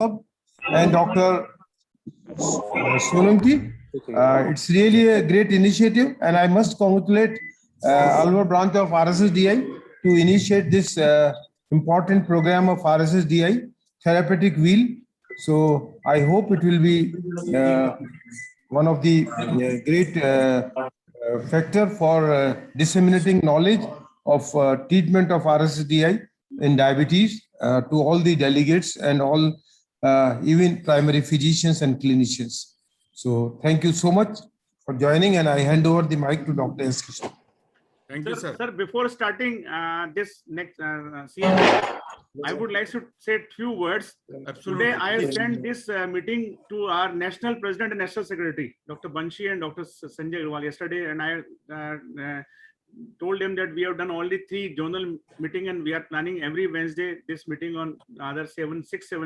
and Dr. Solanki. It's really a great initiative, and I must congratulate Alwar branch of RSSDI to initiate this important program of RSSDI therapeutic wheel. So I hope it will be one of the great factor for disseminating knowledge of treatment of RSSDI in diabetes to all the delegates and all even primary physicians and clinicians. So thank you so much for joining, and I hand over the mic to Dr. S. Krishna. Thank you, sir. Sir, before starting this next CMA, I would like to say a few words. Absolutely. Today, I have sent this meeting to our National President and National Secretary, Dr. Banshi and Dr. Sanjay Agrawal yesterday, and I told them that we have done only 3 zonal meeting and we are planning every Wednesday this meeting on other 7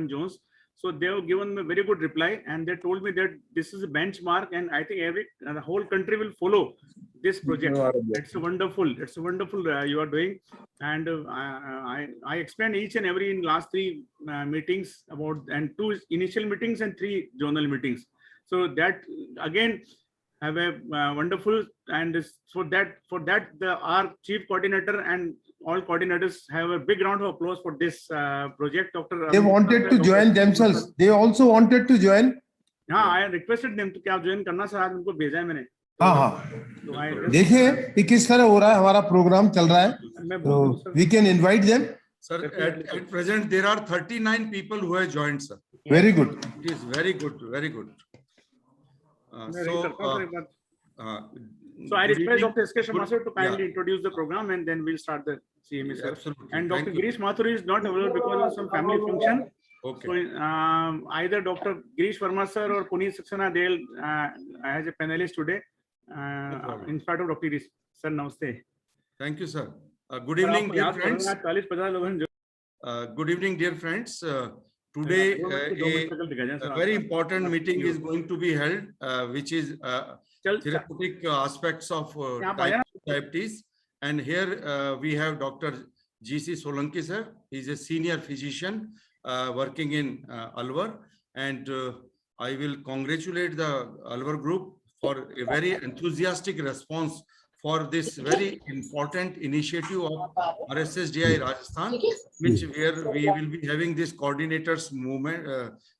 zones. So they have given me a very good reply, and they told me that this is a benchmark, and I think the whole country will follow this project. It's wonderful. It's wonderful you are doing, and I explained each and every in last 3 meetings about, and 2 initial meetings and 3 zonal meetings. So that again have a wonderful, and for that our chief coordinator and all coordinators have a big round of applause for this project. Dr. They wanted to join themselves. They also wanted to join. हाँ, I requested them to क्या join करना sir, आज उनको भेजा है मैंने. हाँ. देखिए कि किस तरह हो रहा है हमारा प्रोग्राम चल रहा है. So we can invite them. Sir, at present there are 39 people who have joined, sir. Very good. It is very good, very good. So I request Dr. S.K. Sharma sir to kindly introduce the program, and then we'll start the CMA, sir. Absolutely. And Dr. Girish Mathur is not available because of some family function. Okay. So either Dr. Girish Verma sir or Puneet Saxena, they'll as a panelist today. In spite of Dr. Girish sir, namaste. Thank you, sir. Good evening, dear friends. Good evening, dear friends. Today, a very important meeting is going to be held, which is therapeutic aspects of diabetes. And here we have Dr. G.C. Solanki, sir. He's a senior physician working in Alwar. And I will congratulate the Alwar group for a very enthusiastic response for this very important initiative of RSSDI Rajasthan, where we will be having this coordinators movement,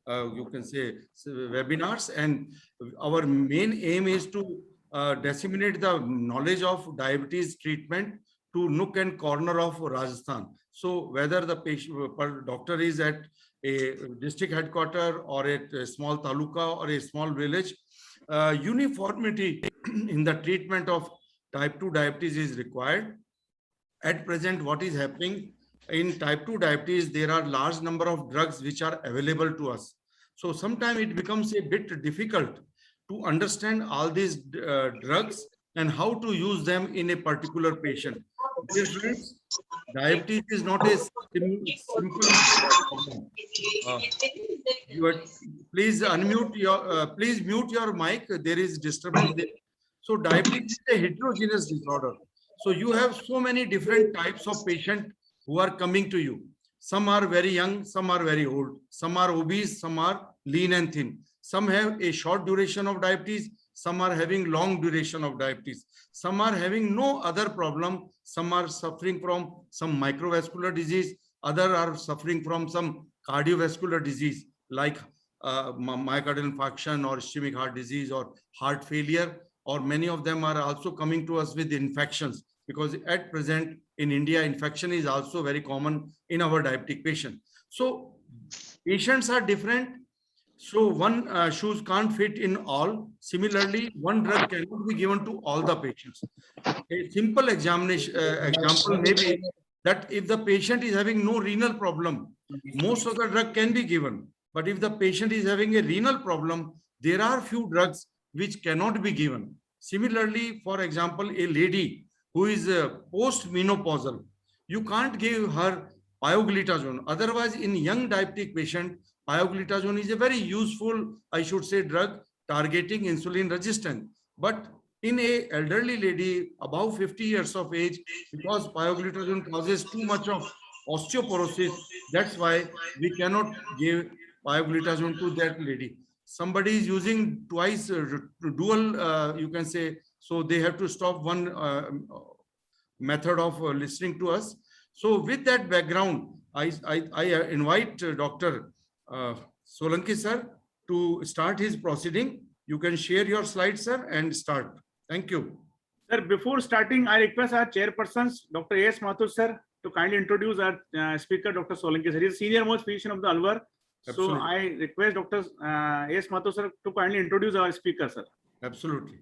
you can say webinars, and our main aim is to disseminate the knowledge of diabetes treatment to nook and corner of Rajasthan. So whether the patient doctor is at a district headquarter or at a small taluka or a small village, uniformity in the treatment of type 2 diabetes is required. At present, what is happening in type 2 diabetes, there are large number of drugs which are available to us. So sometimes it becomes a bit difficult to understand all these drugs and how to use them in a particular patient. Diabetes is not a simple problem. Please unmute your, please mute your mic. There is disturbance there. So diabetes is a heterogeneous disorder. So you have so many different types of patients who are coming to you. Some are very young, some are very old, some are obese, some are lean and thin. Some have a short duration of diabetes, some are having long duration of diabetes. Some are having no other problem. Some are suffering from some microvascular disease. Others are suffering from some cardiovascular disease like myocardial infarction or ischemic heart disease or heart failure. Or many of them are also coming to us with infections, because at present in India, infection is also very common in our diabetic patient. So patients are different. So one shoes can't fit in all. Similarly, one drug cannot be given to all the patients. A simple example may be that if the patient is having no renal problem, most of the drug can be given. But if the patient is having a renal problem, there are few drugs which cannot be given. Similarly, for example, a lady who is post-menopausal, you can't give her pioglitazone. Otherwise, in young diabetic patient, pioglitazone is a very useful, I should say, drug targeting insulin resistance. But in a elderly lady above 50 years of age, because pioglitazone causes too much of osteoporosis, that's why we cannot give pioglitazone to that lady. Somebody is using twice dual, you can say, so they have to stop one method of listening to us. So with that background, I invite Dr. Solanki sir to start his proceeding. You can share your slides, sir, and start. Thank you. Sir, before starting, I request our chairpersons, Dr. A.S. Mathur sir, to kindly introduce our speaker, Dr. Solanki sir. He is senior most physician of the Alwar. So I request Dr. A.S. Mathur sir to kindly introduce our speaker, sir. Absolutely.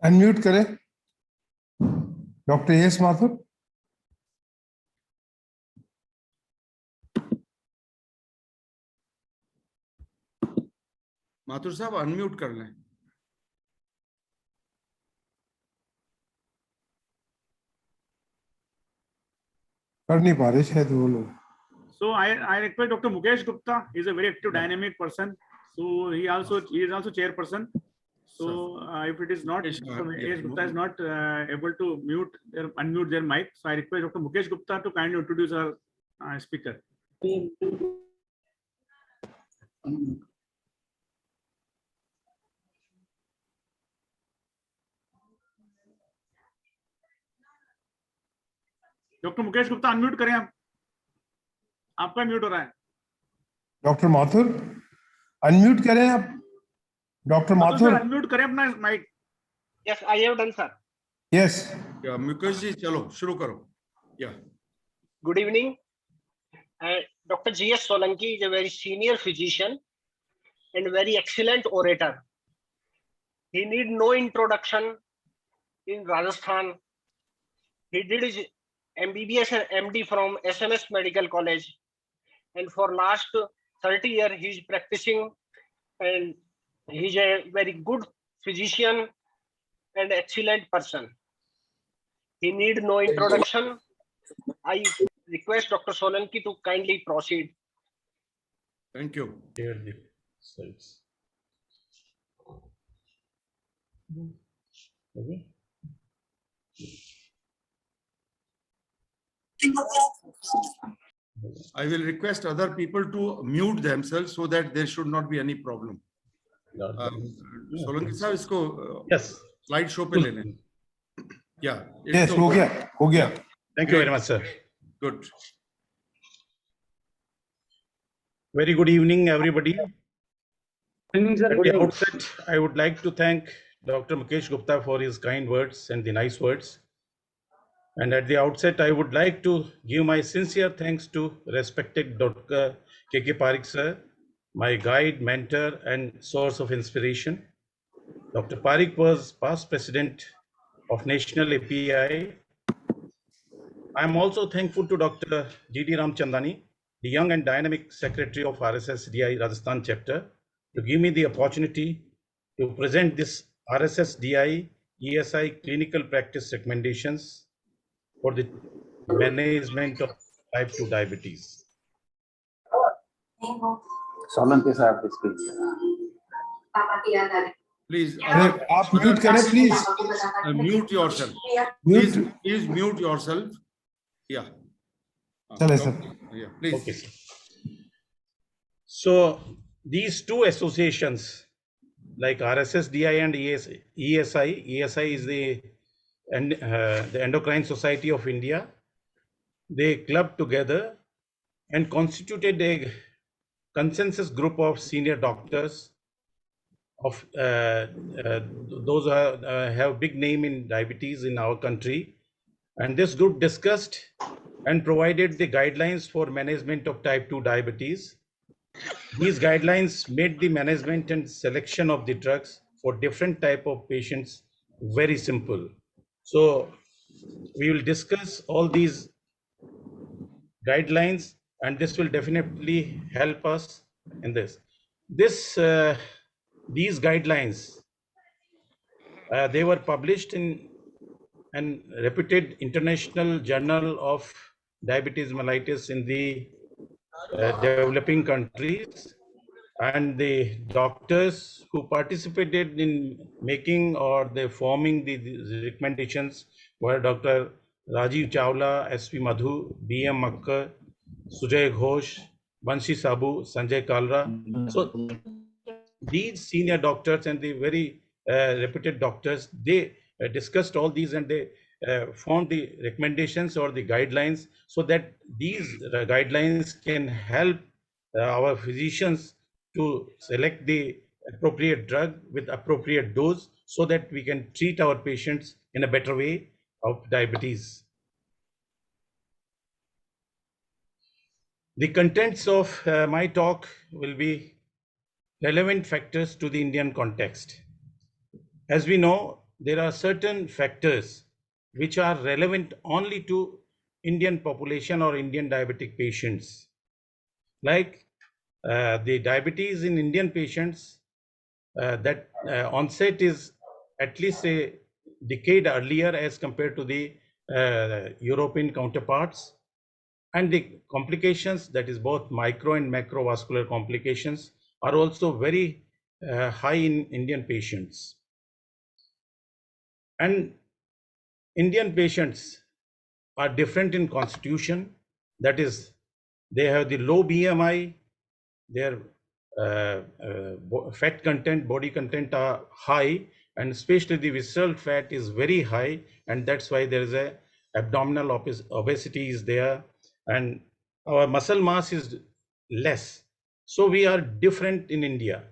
Unmute करें Dr. A.S. Mathur. Mathur साहब unmute कर लें. कर नहीं पा रहे शायद वो लोग. So I request Dr. Mukesh Gupta. He is a very active, dynamic person. So he is also chairperson. So if it is not, Mukesh Gupta is not able to unmute their mic. So I request Dr. Mukesh Gupta to kindly introduce our speaker. Dr. Mukesh Gupta, unmute करें आप. आपका mute हो रहा है. Dr. Mathur, unmute करें आप. Dr. Mathur, unmute करें अपना mic. Yes, I have done, sir. Yes. Yeah, Mukesh ji, चलो शुरू करो. Yeah. Good evening. Dr. G.S. Solanki is a very senior physician and very excellent orator. He need no introduction in Rajasthan. He did his MBBS and MD from SMS Medical College. And for last 30 years, he is practicing, and he's a very good physician and excellent person. He need no introduction. I request Dr. Solanki to kindly proceed. Thank you. Share the slides. Okay. I will request other people to mute themselves so that there should not be any problem. Solanki साहब इसको Yes. slide show पे लेने. Yeah. Yes, हो गया. Thank you very much, sir. Good. Very good evening, everybody. At the outset, I would like to thank Dr. Mukesh Gupta for his kind words and the nice words. And at the outset, I would like to give my sincere thanks to respected Dr. K.K. Parikh sir, my guide, mentor, and source of inspiration. Dr. Parikh was past president of National API. I am also thankful to Dr. G.D. Ramchandani, the young and dynamic secretary of RSSDI Rajasthan chapter, to give me the opportunity to present this RSSDI ESI clinical practice recommendations for the management of type 2 diabetes. Please, आप mute करें please. mute yourself. Mute. Please mute yourself. Yeah. चले sir. Yeah, please. Okay, sir. So these two associations like RSSDI and ESI is the Endocrine Society of India. They clubbed together and constituted a consensus group of senior doctors of those who have big name in diabetes in our country. And this group discussed and provided the guidelines for management of type 2 diabetes. These guidelines made the management and selection of the drugs for different type of patients very simple. So we will discuss all these guidelines, and this will definitely help us in this. These guidelines, they were published in an reputed international journal of diabetes mellitus in the developing countries, and the doctors who participated in making or the forming the recommendations were Dr. Rajiv Chawla, S.P. Madhu, B.M. Makkar, Sujay Ghosh, Banshi Sabu, Sanjay Kalra. So these senior doctors and the very reputed doctors, they discussed all these and they formed the recommendations or the guidelines so that these guidelines can help our physicians to select the appropriate drug with appropriate dose so that we can treat our patients in a better way of diabetes. The contents of my talk will be relevant factors to the Indian context. As we know, there are certain factors which are relevant only to Indian population or Indian diabetic patients. Like the diabetes in Indian patients, that onset is at least a decade earlier as compared to the European counterparts. And the complications, that is both micro and macrovascular complications, are also very high in Indian patients. And Indian patients are different in constitution. That is, they have the low BMI, their fat content, body content are high, and especially the visceral fat is very high, and that's why there is a abdominal obesity is there, and our muscle mass is less. So we are different in India.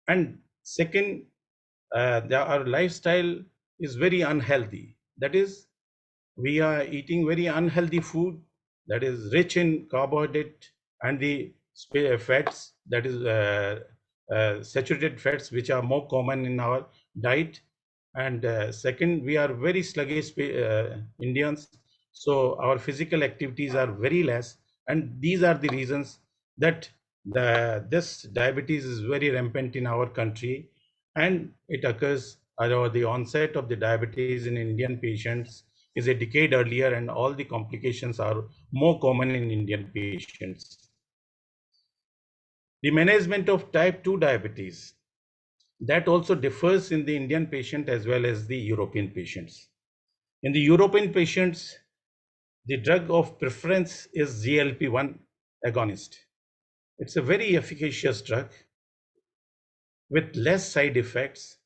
And second, our lifestyle is very unhealthy. That is, we are eating very unhealthy food that is rich in carbohydrate and the fats, that is saturated fats, which are more common in our diet. And second, we are very sluggish Indians, so our physical activities are very less, and these are the reasons that this diabetes is very rampant in our country, and it occurs, or the onset of the diabetes in Indian patients is a decade earlier, and all the complications are more common in Indian patients. The management of type 2 diabetes, that also differs in the Indian patient as well as the European patients. In the European patients, the drug of preference is GLP-1 agonist. It's a very efficacious drug with less side effects,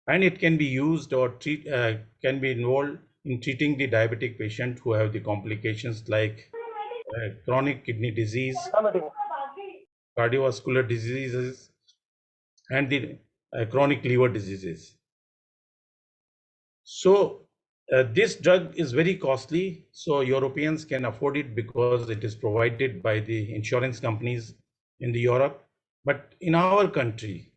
and it can be used or can be involved in treating the diabetic patient who have the complications like chronic kidney disease, cardiovascular diseases, and the chronic liver diseases. So this drug is very costly, so Europeans can afford it because it is provided by the insurance companies in the Europe. But in our country,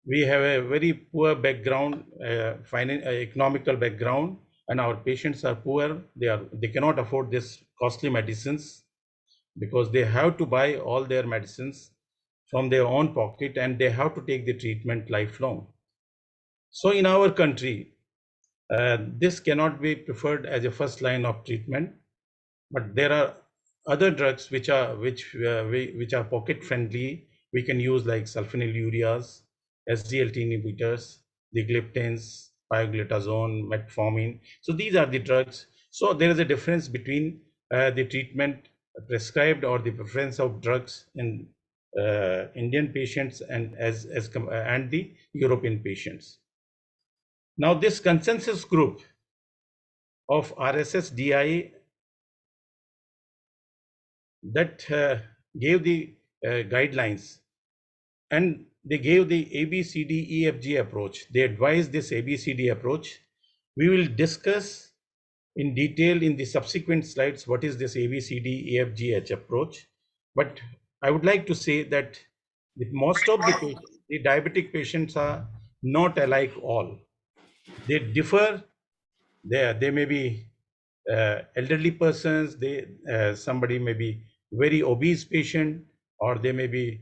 we have a very poor background, economical background, and our patients are poor. They cannot afford this costly medicines because they have to buy all their medicines from their own pocket, and they have to take the treatment lifelong. So in our country, this cannot be preferred as a first line of treatment, but there are other drugs which are pocket friendly. We can use like sulfonylureas, SGLT inhibitors, the gliptins, pioglitazone, metformin. So these are the drugs. So there is a difference between the treatment prescribed or the preference of drugs in Indian patients and and the European patients. Now this consensus group of RSSDI that gave the guidelines, and they gave the ABCDEFG approach. They advised this ABCD approach. We will discuss in detail in the subsequent slides what is this ABCDEFGH approach. But I would like to say that most of the diabetic patients are not alike all. They differ. They may be elderly persons, somebody may be very obese patient, or they may be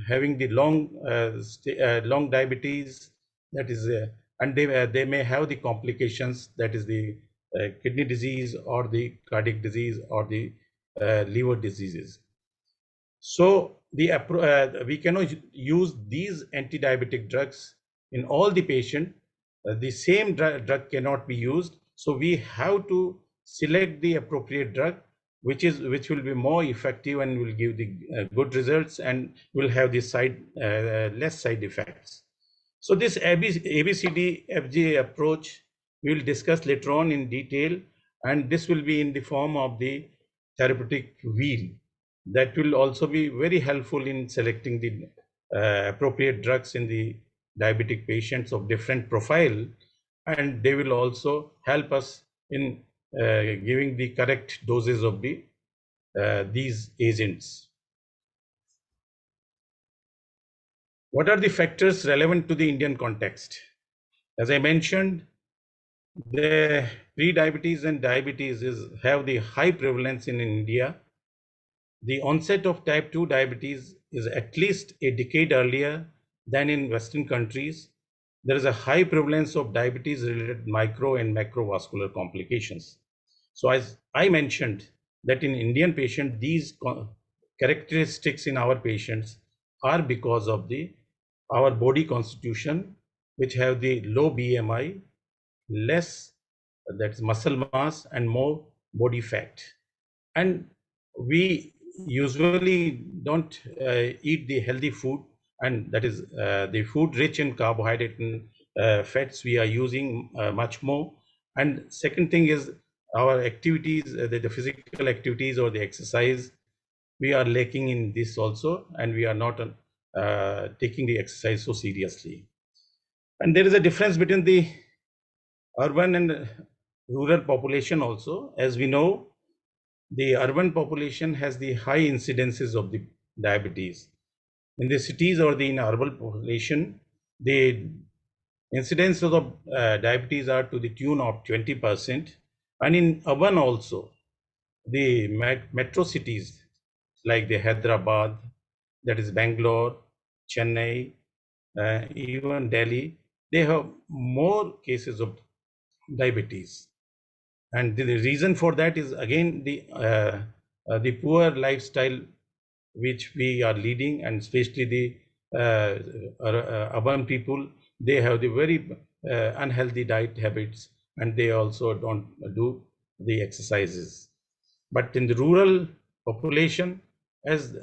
having the long diabetes, that is and they may have the complications, that is the kidney disease or the cardiac disease or the liver diseases. So we cannot use these anti-diabetic drugs in all the patient. The same drug cannot be used. So we have to select the appropriate drug which will be more effective and will give the good results and will have the less side effects. So this ABCD FGA approach we will discuss later on in detail, and this will be in the form of the therapeutic wheel that will also be very helpful in selecting the appropriate drugs in the diabetic patients of different profile, and they will also help us in giving the correct doses of these agents. What are the factors relevant to the Indian context? As I mentioned, the pre-diabetes and diabetes have the high prevalence in India. The onset of type 2 diabetes is at least a decade earlier than in Western countries. There is a high prevalence of diabetes-related micro and macrovascular complications. So as I mentioned that in Indian patient, these characteristics in our patients are because of our body constitution, which have the low BMI, less, that's muscle mass, and more body fat. And we usually don't eat the healthy food, and that is the food rich in carbohydrate and fats we are using much more. And second thing is our activities, the physical activities or the exercise, we are lacking in this also, and we are not taking the exercise so seriously. And there is a difference between the urban and rural population also. As we know, the urban population has the high incidences of the diabetes. In the cities or in urban population, the incidence of diabetes are to the tune of 20%. And in urban also, the metro cities like the Hyderabad, that is Bangalore, Chennai, even Delhi, they have more cases of diabetes. And the reason for that is again the poor lifestyle which we are leading, and especially the urban people, they have the very unhealthy diet habits, and they also don't do the exercises. But in the rural population, as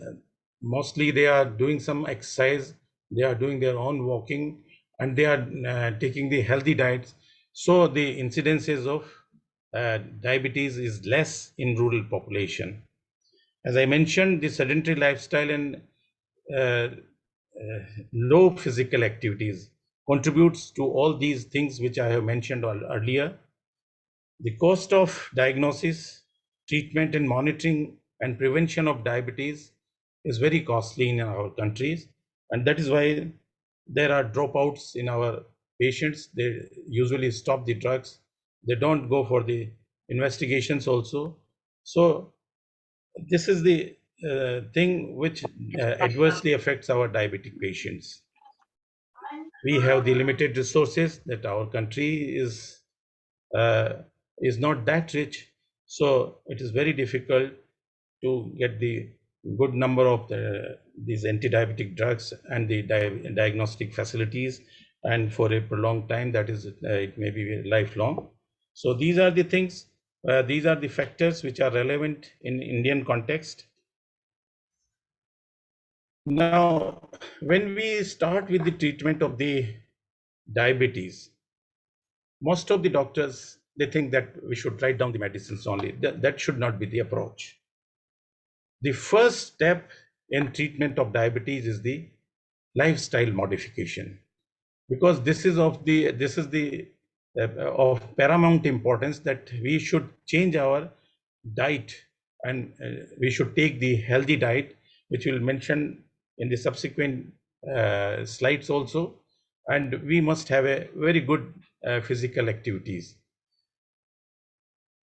mostly they are doing some exercise, they are doing their own walking, and they are taking the healthy diets, so the incidences of diabetes is less in rural population. As I mentioned, the sedentary lifestyle and low physical activities contributes to all these things which I have mentioned earlier. The cost of diagnosis, treatment and monitoring and prevention of diabetes is very costly in our countries, and that is why there are dropouts in our patients. They usually stop the drugs, they don't go for the investigations also. So this is the thing which adversely affects our diabetic patients. We have the limited resources, that our country is not that rich, so it is very difficult to get the good number of these anti-diabetic drugs and the diagnostic facilities, and for a prolonged time, that is it may be lifelong. So these are the things, these are the factors which are relevant in Indian context. Now, when we start with the treatment of the diabetes, most of the doctors, they think that we should write down the medicines only. That should not be the approach. The first step in treatment of diabetes is the lifestyle modification, because this is of paramount importance, that we should change our diet, and we should take the healthy diet, which we'll mention in the subsequent slides also, and we must have a very good physical activities.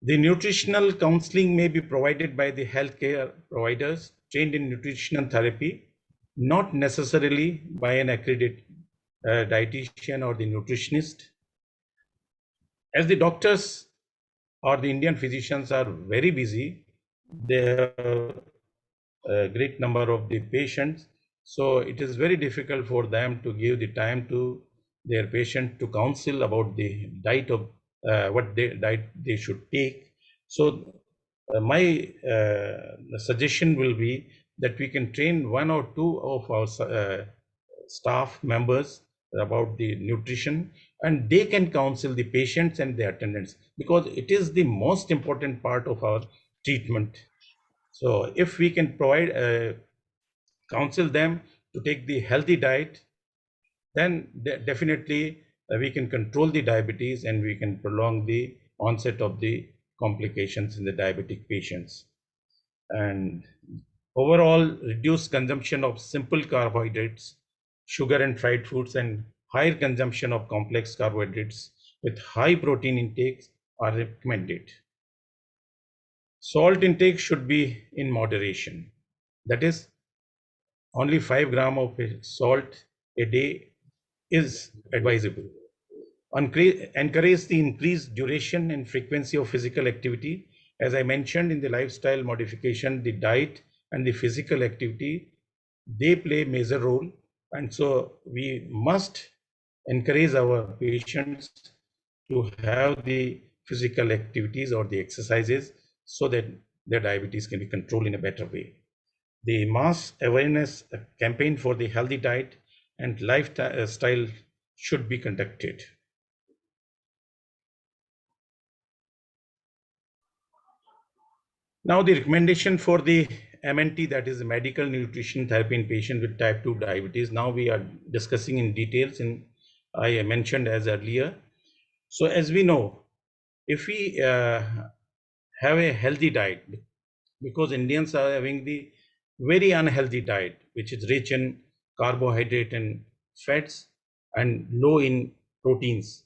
The nutritional counseling may be provided by the healthcare providers trained in nutritional therapy, not necessarily by an accredited dietitian or the nutritionist. As the doctors or the Indian physicians are very busy, they have a great number of the patients, so it is very difficult for them to give the time to their patient to counsel about the diet of what diet they should take. So my suggestion will be that we can train one or two of our staff members about the nutrition, and they can counsel the patients and the attendants, because it is the most important part of our treatment. So if we can provide counsel them to take the healthy diet, then definitely we can control the diabetes and we can prolong the onset of the complications in the diabetic patients. And overall, reduce consumption of simple carbohydrates, sugar and fried foods, and higher consumption of complex carbohydrates with high protein intakes are recommended. Salt intake should be in moderation. That is, only 5 grams of salt a day is advisable. Encourage the increased duration and frequency of physical activity. As I mentioned, in the lifestyle modification, the diet and the physical activity, they play a major role. And so we must encourage our patients to have the physical activities or the exercises so that their diabetes can be controlled in a better way. The mass awareness campaign for the healthy diet and lifestyle should be conducted. Now the recommendation for the MNT, that is medical nutrition therapy in patient with type 2 diabetes. Now we are discussing in details, and I mentioned as earlier. So as we know, if we have a healthy diet, because Indians are having the very unhealthy diet, which is rich in carbohydrate and fats and low in proteins.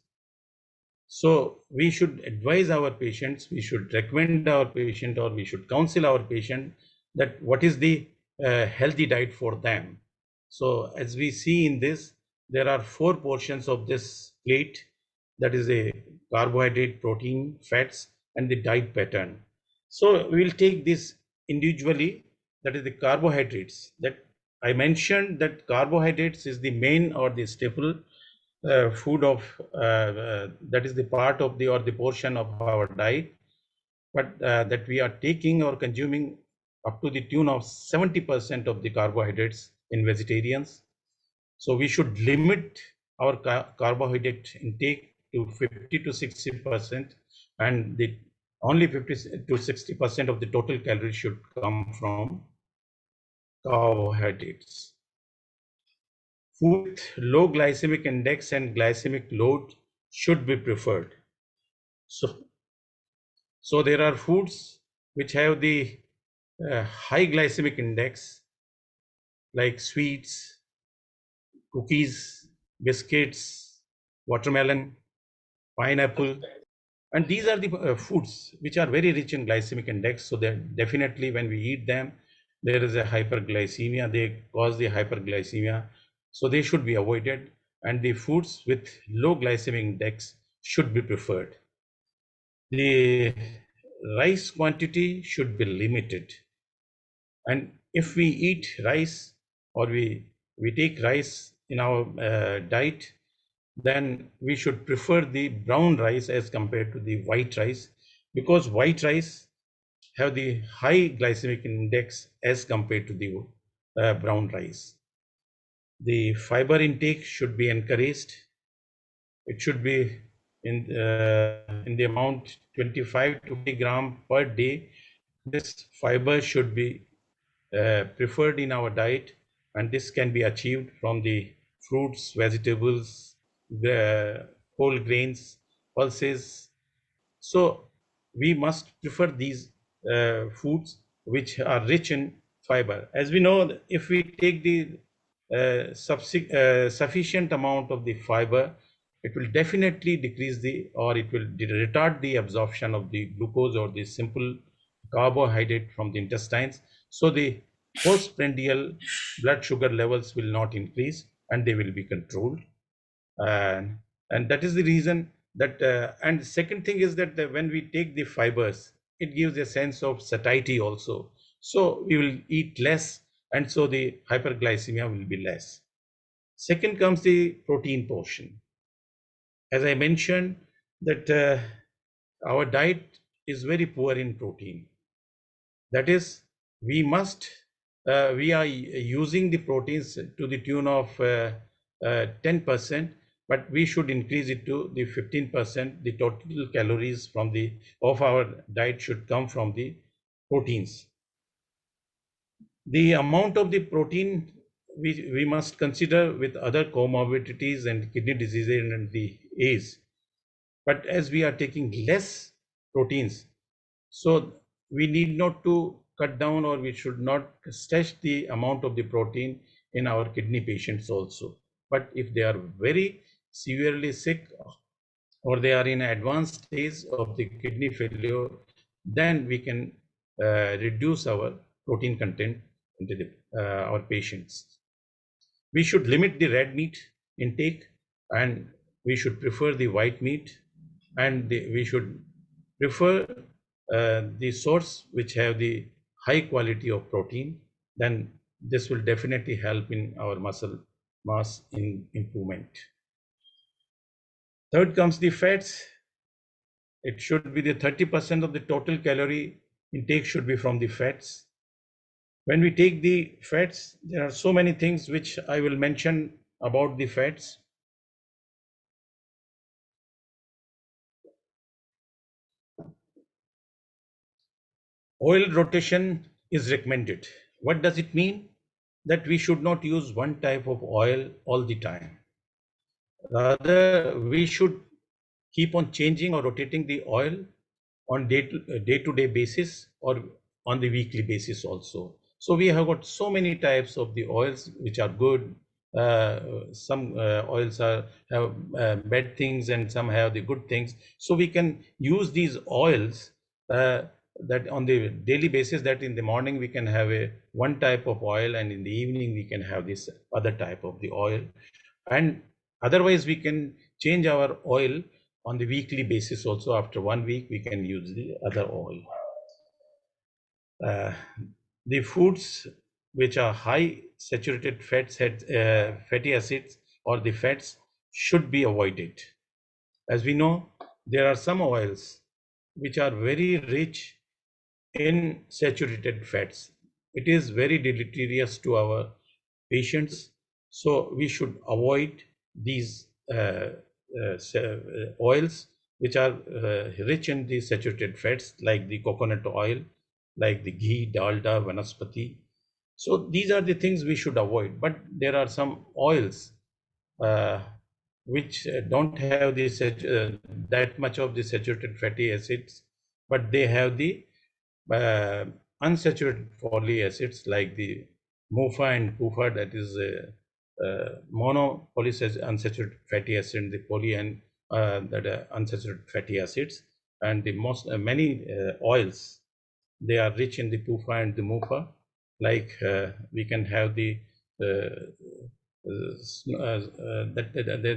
So we should advise our patients, we should recommend our patient, or we should counsel our patient that what is the healthy diet for them. So as we see in this, there are 4 portions of this plate, that is a carbohydrate, protein, fats, and the diet pattern. So we will take this individually. That is the carbohydrates. That I mentioned that carbohydrates is the main or the staple food of that is the part of the or the portion of our diet, but that we are taking or consuming up to the tune of 70% of the carbohydrates in vegetarians. So we should limit our carbohydrate intake to 50 to 60%, and the only 50 to 60% of the total calories should come from carbohydrates. Food with low glycemic index and glycemic load should be preferred. So there are foods which have the high glycemic index, like sweets, cookies, biscuits, watermelon, pineapple, and these are the foods which are very rich in glycemic index. So that definitely when we eat them, there is a hyperglycemia, they cause the hyperglycemia. So they should be avoided, and the foods with low glycemic index should be preferred. The rice quantity should be limited. And if we eat rice, or we take rice in our diet, then we should prefer the brown rice as compared to the white rice, because white rice have the high glycemic index as compared to the brown rice. The fiber intake should be encouraged. It should be in the amount 25 to 50 gram per day. This fiber should be preferred in our diet, and this can be achieved from the fruits, vegetables, the whole grains, pulses. So we must prefer these foods which are rich in fiber. As we know, if we take the sufficient amount of the fiber, it will definitely decrease the, or it will retard the absorption of the glucose or the simple carbohydrate from the intestines. So the postprandial blood sugar levels will not increase, and they will be controlled. And that is the reason that, and the second thing is that when we take the fibers, it gives a sense of satiety also. So we will eat less, and so the hyperglycemia will be less. Second comes the protein portion. As I mentioned, that our diet is very poor in protein. That is, we are using the proteins to the tune of 10%, but we should increase it to the 15%. The total calories of our diet should come from the proteins. The amount of the protein we must consider with other comorbidities and kidney diseases and the age. But as we are taking less proteins, so we need not to cut down, or we should not stretch the amount of the protein in our kidney patients also. But if they are very severely sick or they are in advanced stage of the kidney failure, then we can reduce our protein content into our patients. We should limit the red meat intake, and we should prefer the white meat, and we should prefer the source which have the high quality of protein. Then this will definitely help in our muscle mass in improvement. Third comes the fats. It should be the 30% of the total calorie intake should be from the fats. When we take the fats, there are so many things which I will mention about the fats. Oil rotation is recommended. What does it mean? That we should not use one type of oil all the time. Rather, we should keep on changing or rotating the oil on day-to-day basis or on the weekly basis also. So we have got so many types of the oils which are good. Some oils have bad things and some have the good things. So we can use these oils that on the daily basis, that in the morning we can have one type of oil, and in the evening we can have this other type of the oil. And otherwise we can change our oil on the weekly basis also. After 1 week we can use the other oil. The foods which are high saturated fatty acids or the fats should be avoided. As we know, there are some oils which are very rich in saturated fats. It is very deleterious to our patients. So we should avoid these oils which are rich in the saturated fats, like the coconut oil, like the ghee, dalda, vanaspati. So these are the things we should avoid. But there are some oils which don't have this that much of the saturated fatty acids, but they have the unsaturated fatty acids, like the MOFA and PUFA, that is monopolysaturated fatty acid, the poly and that unsaturated fatty acids. And the many oils, they are rich in the PUFA and the MOFA. Like we can have the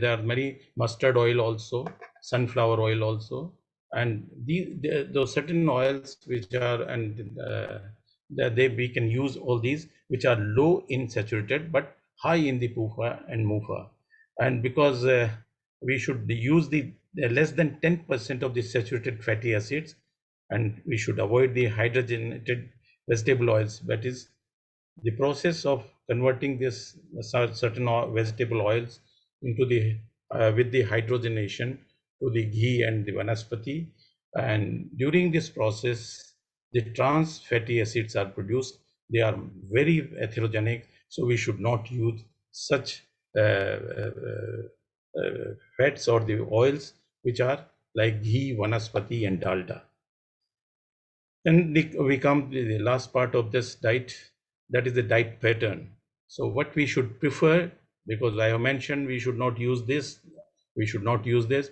there are many mustard oil also, sunflower oil also, and those certain oils which are, and we can use all these which are low in saturated but high in the PUFA and MUFA. And because we should use the less than 10% of the saturated fatty acids, and we should avoid the hydrogenated vegetable oils. That is the process of converting this certain vegetable oils into the with the hydrogenation to the ghee and the vanaspati. And during this process, the trans fatty acids are produced. They are very atherogenic, so we should not use such fats or the oils which are like ghee, vanaspati, and dalda. Then we come to the last part of this diet, that is the diet pattern. So what we should prefer, because I have mentioned we should not use this, we should not use this,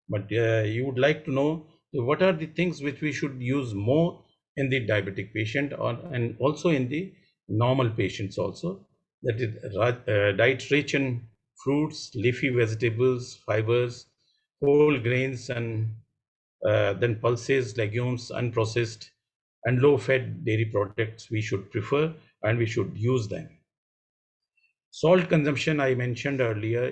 but you would like to know what are the things which we should use more in the diabetic patient, and also in the normal patients also. That is diet rich in fruits, leafy vegetables, fibers, whole grains, and then pulses, legumes, unprocessed, and low-fat dairy products we should prefer, and we should use them. Salt consumption, I mentioned earlier,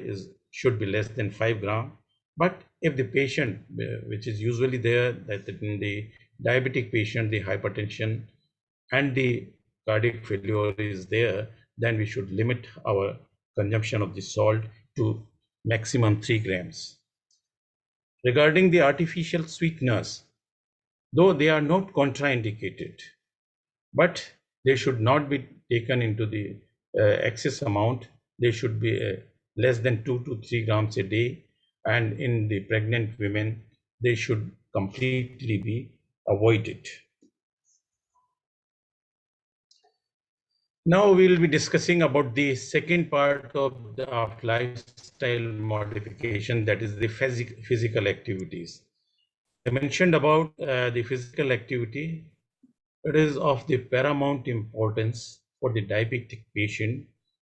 should be less than 5 grams. But if the patient, which is usually there, that in the diabetic patient, the hypertension and the cardiac failure is there, then we should limit our consumption of the salt to maximum 3 grams. Regarding the artificial sweeteners, though they are not contraindicated, but they should not be taken into the excess amount. They should be less than 2 to 3 grams a day, and in the pregnant women, they should completely be avoided. Now we will be discussing about the second part of lifestyle modification, that is the physical activities. I mentioned about the physical activity. It is of the paramount importance for the diabetic patient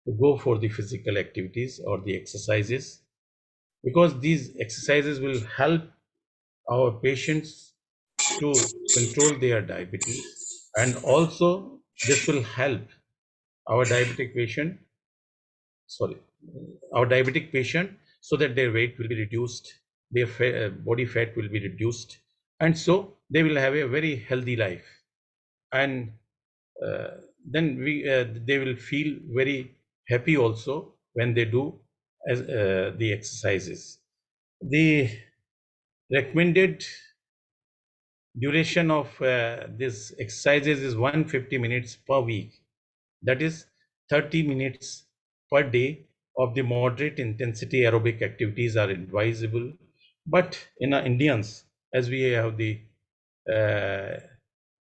to go for the physical activities or the exercises, because these exercises will help our patients to control their diabetes, and also this will help our diabetic patient, so that their weight will be reduced, their body fat will be reduced, and so they will have a very healthy life. And then they will feel very happy also when they do the exercises. The recommended duration of this exercises is 150 minutes per week. That is 30 minutes per day of the moderate intensity aerobic activities are advisable. But in Indians, as we have the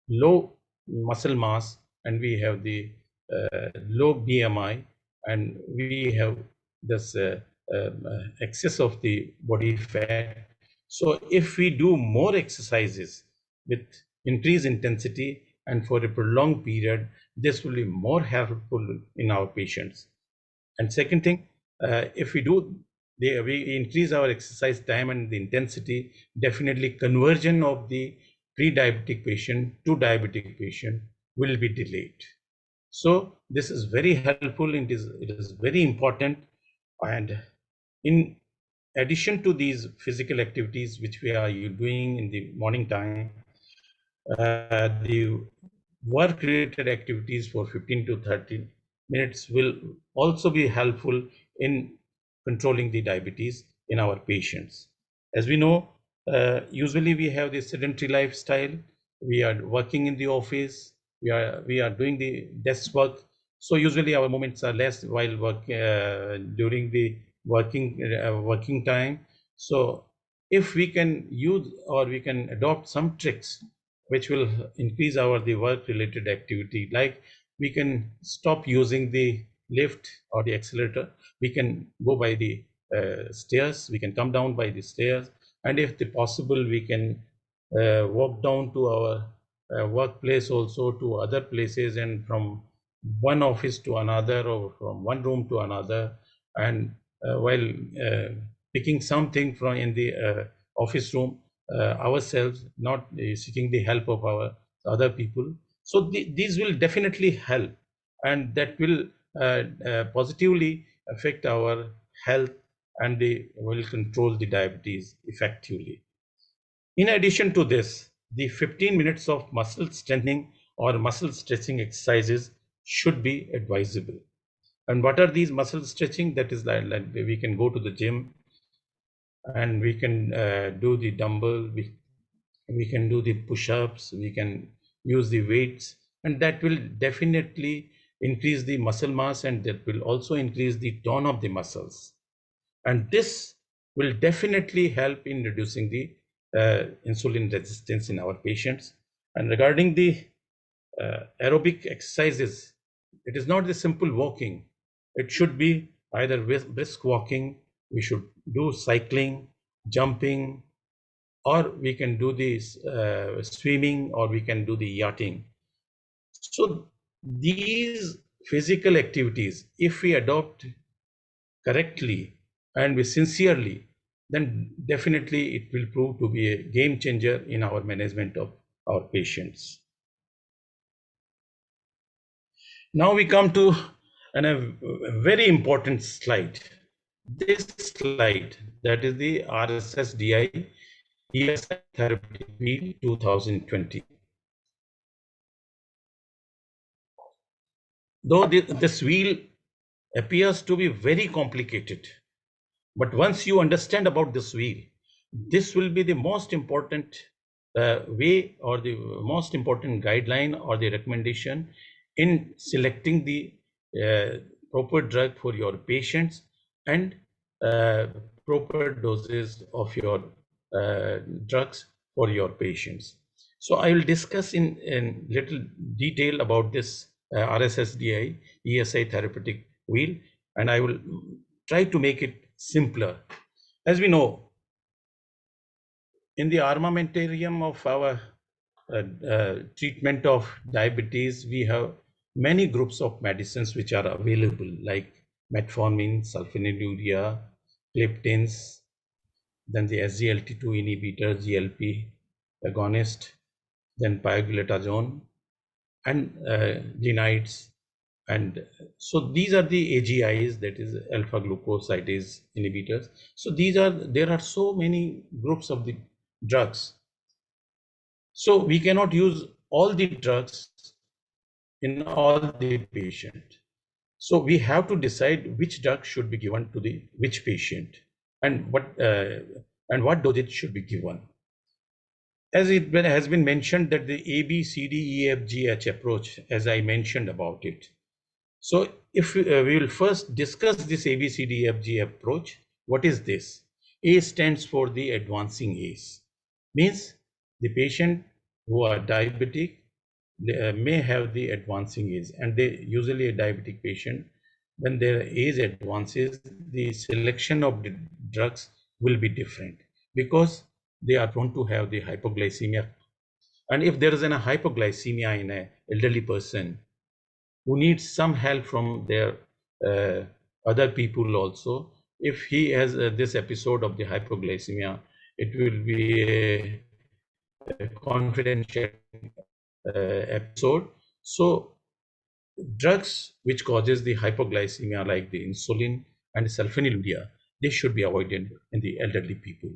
low muscle mass and we have the low BMI, and we have this excess of the body fat. So if we do more exercises with increased intensity and for a prolonged period, this will be more helpful in our patients. And second thing, if we increase our exercise time and the intensity, definitely conversion of the pre-diabetic patient to diabetic patient will be delayed. So this is very helpful. It is very important. And in addition to these physical activities which we are doing in the morning time, the work-related activities for 15 to 30 minutes will also be helpful in controlling the diabetes in our patients. As we know, usually we have this sedentary lifestyle. We are working in the office. We are doing the desk work. So usually our movements are less while during the working time. So if we can use or we can adopt some tricks which will increase the work related activity, like we can stop using the lift or the accelerator, we can go by the stairs, we can come down by the stairs, and if possible we can walk down to our workplace, also to other places, and from one office to another or from one room to another, and while picking something from in the office room ourselves, not seeking the help of our other people. So these will definitely help, and that will positively affect our health, and they will control the diabetes effectively. In addition to this, the 15 minutes of muscle strengthening or muscle stretching exercises should be advisable. And what are these muscle stretching? That is like we can go to the gym and we can do the dumbbell, we can do the push-ups, we can use the weights, and that will definitely increase the muscle mass, and that will also increase the tone of the muscles. And this will definitely help in reducing the insulin resistance in our patients. And regarding the aerobic exercises, it is not the simple walking. It should be either brisk walking, we should do cycling, jumping, or we can do this swimming, or we can do the yachting. So these physical activities, if we adopt correctly and we sincerely, then definitely it will prove to be a game changer in our management of our patients. Now we come to a very important slide. This slide, that is the RSSDI ESI Therapeutic Wheel 2020. Though this wheel appears to be very complicated, but once you understand about this wheel, this will be the most important way or the most important guideline or the recommendation in selecting the proper drug for your patients and proper doses of your drugs for your patients. So I will discuss in little detail about this RSSDI ESI therapeutic wheel, and I will try to make it simpler. As we know, in the armamentarium of our treatment of diabetes, we have many groups of medicines which are available, like metformin, sulfonylurea, gliptins, then the SGLT2 inhibitor, GLP agonist, then pioglitazone, and genites. And so these are the AGIs, that is alpha glucosidase inhibitors. So there are so many groups of the drugs. So we cannot use all the drugs in all the patient. So we have to decide which drug should be given to the which patient and what dosage should be given. As it has been mentioned that the ABCDEFGH approach, as I mentioned about it. So if we will first discuss this ABCDEFG approach, what is this? A stands for the advancing age. Means the patient who are diabetic may have the advancing age, and they usually a diabetic patient, when their age advances, the selection of the drugs will be different because they are prone to have the hypoglycemia. And if there is a hypoglycemia in an elderly person who needs some help from their other people also, if he has this episode of the hypoglycemia, it will be a confidential episode. So drugs which causes the hypoglycemia like the insulin and sulfonylurea, they should be avoided in the elderly people.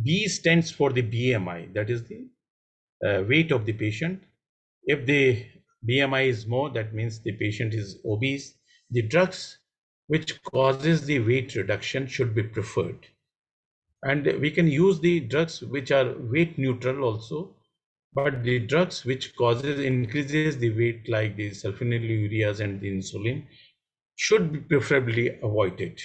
B stands for the BMI, that is the weight of the patient. If the BMI is more, that means the patient is obese. The drugs which causes the weight reduction should be preferred. And we can use the drugs which are weight neutral also, but the drugs which increases the weight like the sulfonylureas and the insulin should be preferably avoided.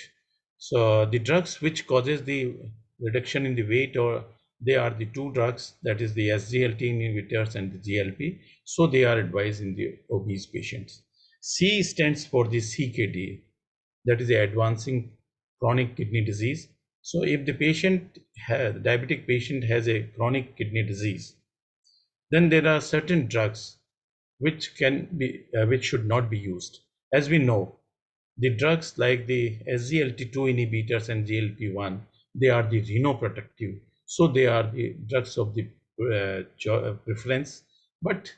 So the drugs which causes the reduction in the weight, or they are the two drugs, that is the SGLT inhibitors and the GLP. So they are advised in the obese patients. C stands for the CKD, that is the advancing chronic kidney disease. So if the diabetic patient has a chronic kidney disease, then there are certain drugs which should not be used. As we know, the drugs like the SGLT2 inhibitors and GLP-1, they are the renoprotective. So they are the drugs of the preference. But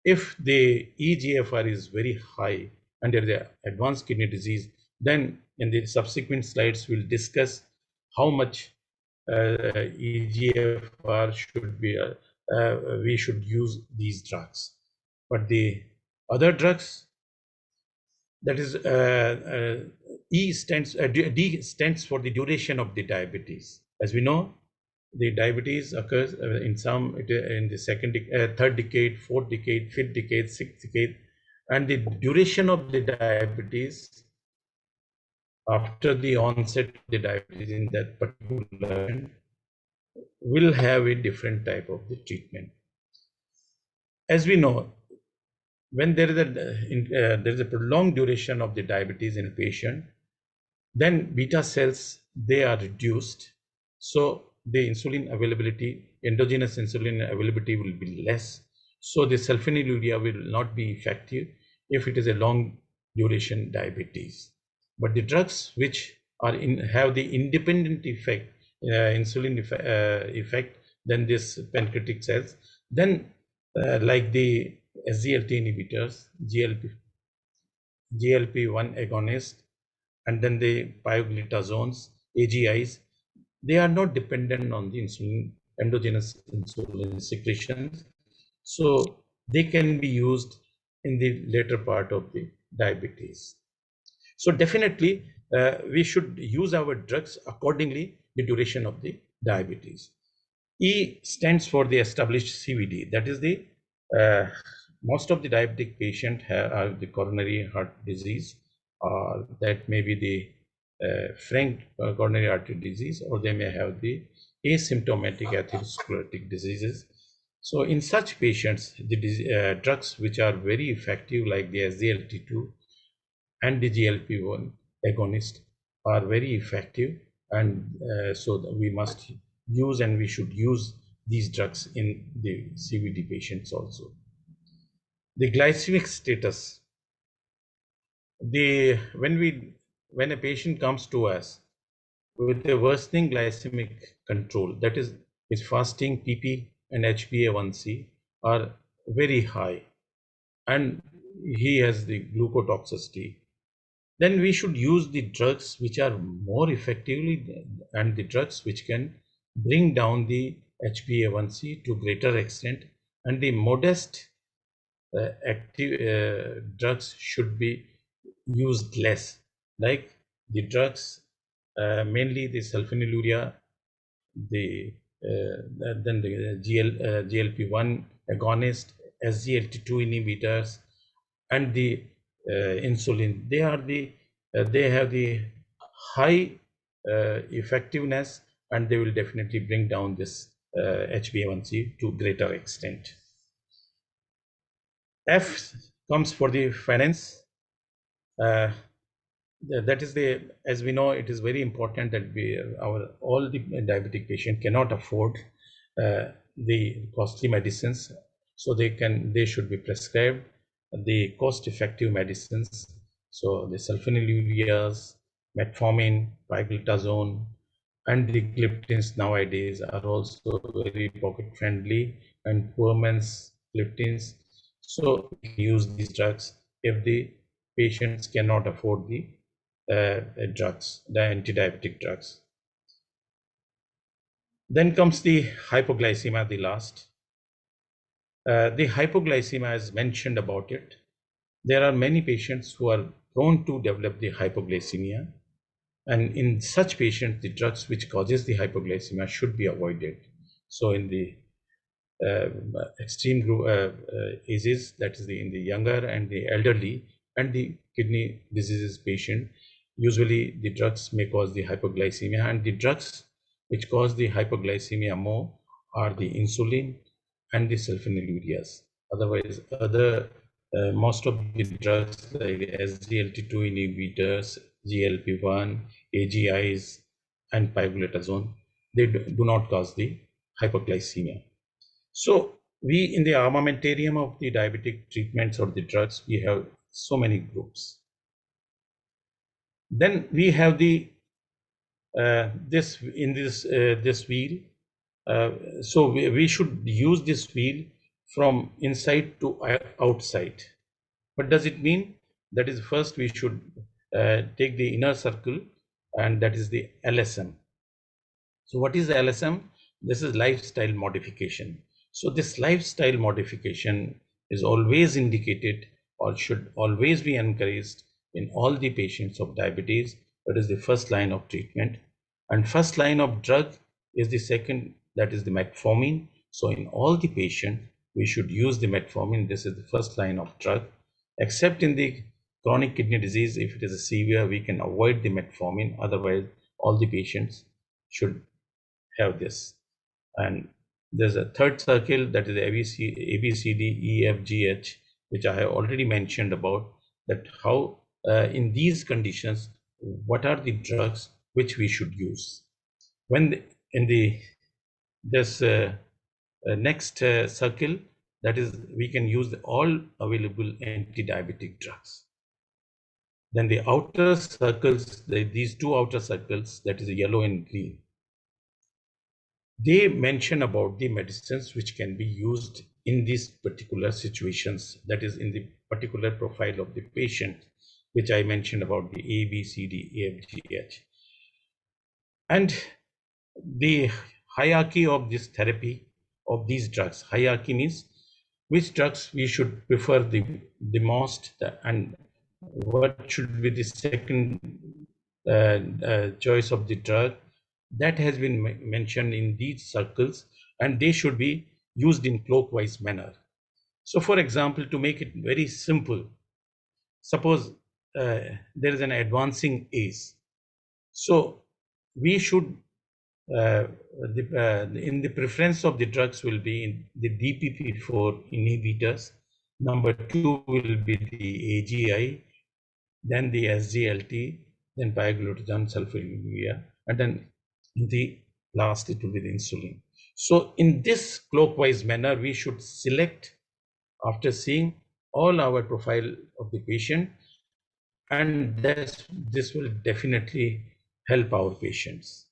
if the eGFR is very high and there is an advanced kidney disease, then in the subsequent slides we'll discuss how much eGFR should be we should use these drugs. But the other drugs, that is D stands for the duration of the diabetes. As we know, the diabetes occurs in the third decade, fourth decade, fifth decade, sixth decade, and the duration of the diabetes after the onset of the diabetes in that particular will have a different type of the treatment. As we know, when there is a prolonged duration of the diabetes in a patient, then beta cells, they are reduced. So the insulin availability, endogenous insulin availability will be less. So the sulfonylurea will not be effective if it is a long duration diabetes. But the drugs which have the independent effect, insulin effect, than this pancreatic cells, then like the SGLT inhibitors, GLP-1 agonist, and then the pioglitazones, AGIs, they are not dependent on the insulin, endogenous insulin secretions. So they can be used in the later part of the diabetes. So definitely we should use our drugs accordingly the duration of the diabetes. E stands for the established CVD. That is the most of the diabetic patient have the coronary heart disease, or that may be the frank coronary artery disease, or they may have the asymptomatic atherosclerotic diseases. So in such patients, the drugs which are very effective, like the SGLT2 and the GLP-1 agonist, are very effective, and so we must use and we should use these drugs in the CVD patients also. The glycemic status. When a patient comes to us with a worsening glycemic control, that is his fasting PP and HbA1c are very high, and he has the glucotoxicity, then we should use the drugs which are more effectively, and the drugs which can bring down the HbA1c to greater extent, and the modest active drugs should be used less, like the drugs, mainly the sulfonylurea, the then the GLP-1 agonist, SGLT2 inhibitors, and the insulin. They have the high effectiveness, and they will definitely bring down this HbA1c to greater extent. F comes for the finance. That is as we know, it is very important that all the diabetic patient cannot afford the costly medicines, so they should be prescribed the cost-effective medicines. So the sulfonylureas, metformin, pioglitazone, and the gliptins nowadays are also very pocket friendly, and poor man's gliptins. So we can use these drugs if the patients cannot afford the drugs, the anti-diabetic drugs. Then comes the hypoglycemia, the last. The hypoglycemia, as mentioned about it, there are many patients who are prone to develop the hypoglycemia, and in such patients, the drugs which causes the hypoglycemia should be avoided. So in the extreme group ages, that is in the younger and the elderly and the kidney diseases patient, usually the drugs may cause the hypoglycemia, and the drugs which cause the hypoglycemia more are the insulin and the sulfonylureas. Otherwise, most of the drugs like SGLT2 inhibitors, GLP-1, AGIs, and pioglitazone, they do not cause the hypoglycemia. So we, in the armamentarium of the diabetic treatments or the drugs, we have so many groups. Then we have the this wheel. So we should use this wheel from inside to outside. What does it mean? That is, first we should take the inner circle, and that is the LSM. So what is LSM? This is lifestyle modification. So this lifestyle modification is always indicated or should always be encouraged in all the patients of diabetes. That is the first line of treatment. And first line of drug is the second, that is the metformin. So in all the patients, we should use the metformin. This is the first line of drug. Except in the chronic kidney disease, if it is severe, we can avoid the metformin. Otherwise, all the patients should have this. And there's a third circle, that is A, B, C, D, E, F, G, H, which I have already mentioned about, that how in these conditions, what are the drugs which we should use. When this next circle, that is, we can use all available anti-diabetic drugs. Then the outer circles, these two outer circles, that is yellow and green, they mention about the medicines which can be used in these particular situations, that is in the particular profile of the patient, which I mentioned about the A, B, C, D, E, F, G, H. And the hierarchy of this therapy of these drugs. Hierarchy means which drugs we should prefer the most, and what should be the second choice of the drug. That has been mentioned in these circles, and they should be used in clockwise manner. So for example, to make it very simple, suppose there is an advancing age. So we should, in the preference of the drugs will be in the DPP4 inhibitors. Number 2 will be the AGI, then the SGLT, then pioglitazone sulfonylurea, and then the last it will be the insulin. So in this clockwise manner, we should select after seeing all our profile of the patient, and this will definitely help our patients.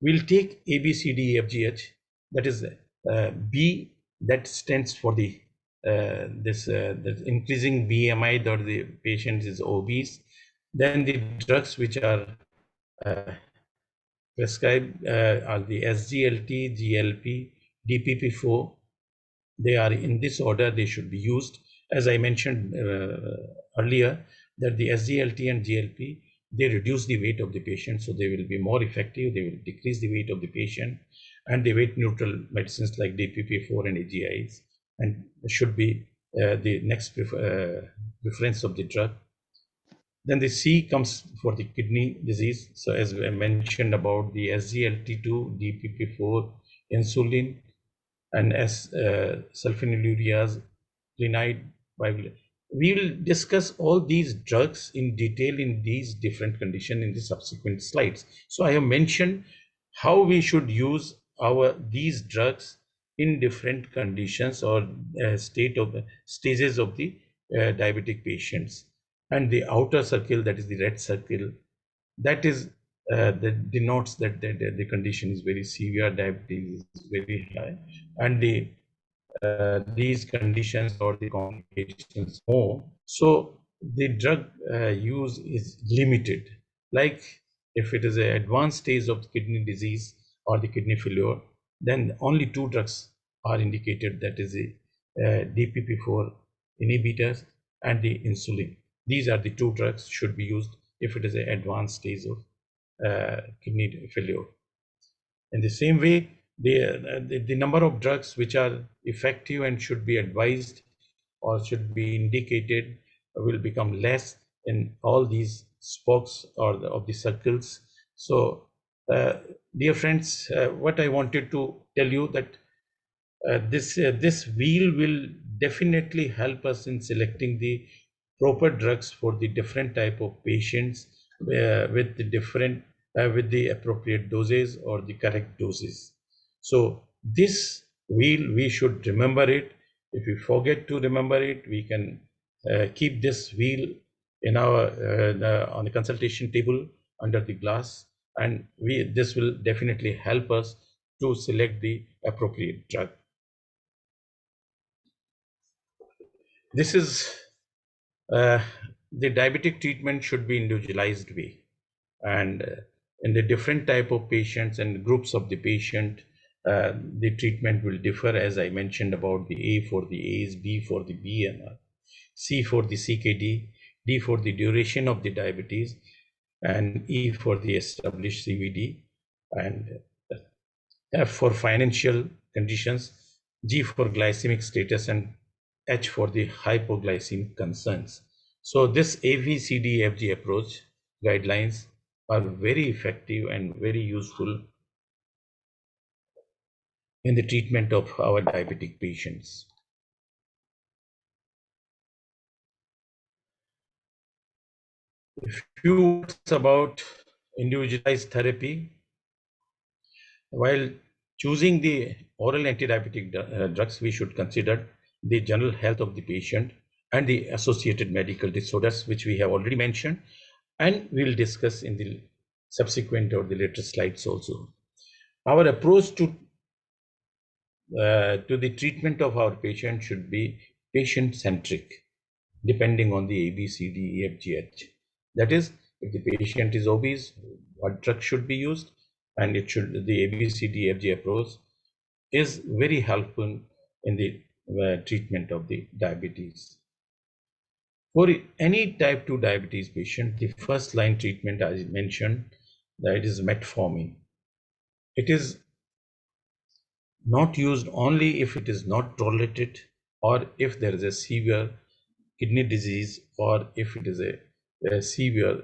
We'll take A, B, C, D, E, F, G, H. That is B, that stands for the the increasing BMI, or the patient is obese. Then the drugs which are prescribed are the SGLT, GLP, DPP4. They are in this order they should be used. As I mentioned earlier, that the SGLT and GLP, they reduce the weight of the patient, so they will be more effective. They will decrease the weight of the patient, and the weight neutral medicines like DPP4 and AGIs, and should be the next preference of the drug. Then the C comes for the kidney disease. So as I mentioned about the SGLT2, DPP4, insulin, and as sulfonylureas, grenade, we will discuss all these drugs in detail in these different conditions in the subsequent slides. So I have mentioned how we should use these drugs in different conditions or stages of the diabetic patients. And the outer circle, that is the red circle, that is that denotes that the condition is very severe, diabetes is very high, and these conditions or the complications more. So the drug use is limited. Like if it is an advanced stage of kidney disease or the kidney failure, then only 2 drugs are indicated, that is the DPP4 inhibitors and the insulin. These are the 2 drugs should be used if it is an advanced stage of kidney failure. In the same way, the number of drugs which are effective and should be advised or should be indicated will become less in all these spokes or of the circles. So, dear friends, what I wanted to tell you that this wheel will definitely help us in selecting the proper drugs for the different type of patients with the different with the appropriate doses or the correct doses. So this wheel, we should remember it. If we forget to remember it, we can keep this wheel in our on the consultation table under the glass, and this will definitely help us to select the appropriate drug. This is the diabetic treatment should be individualized way, and in the different type of patients and groups of the patient, the treatment will differ, as I mentioned about the A for the A's, B for the BMR, C for the CKD, D for the duration of the diabetes, and E for the established CVD, and F for financial conditions, G for glycemic status, and H for the hypoglycemic concerns. So this ABCDFG approach guidelines are very effective and very useful in the treatment of our diabetic patients. A few words about individualized therapy. While choosing the oral anti-diabetic drugs, we should consider the general health of the patient and the associated medical disorders, which we have already mentioned, and we'll discuss in the subsequent or the later slides also. Our approach to the treatment of our patient should be patient-centric, depending on the ABCDEFGH. That is, if the patient is obese, what drug should be used? and it should, the ABCDFG approach is very helpful in the treatment of the diabetes. For any type 2 diabetes patient, the first line treatment, as I mentioned, that is metformin. It is not used only if it is not tolerated, or if there is a severe kidney disease, or if it is a severe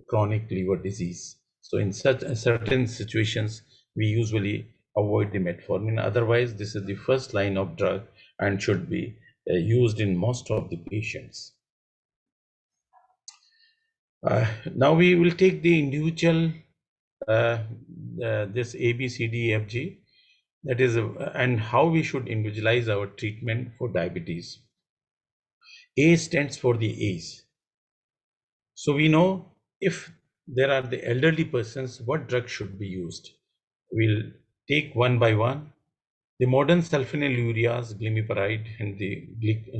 chronic liver disease. So in such certain situations, we usually avoid the metformin. Otherwise, this is the first line of drug and should be used in most of the patients. Now we will take the individual this ABCDFG, that is, and how we should individualize our treatment for diabetes. A stands for the age. So we know if there are the elderly persons, what drug should be used. We'll take one by one. The modern sulfonylureas, glimepiride, and the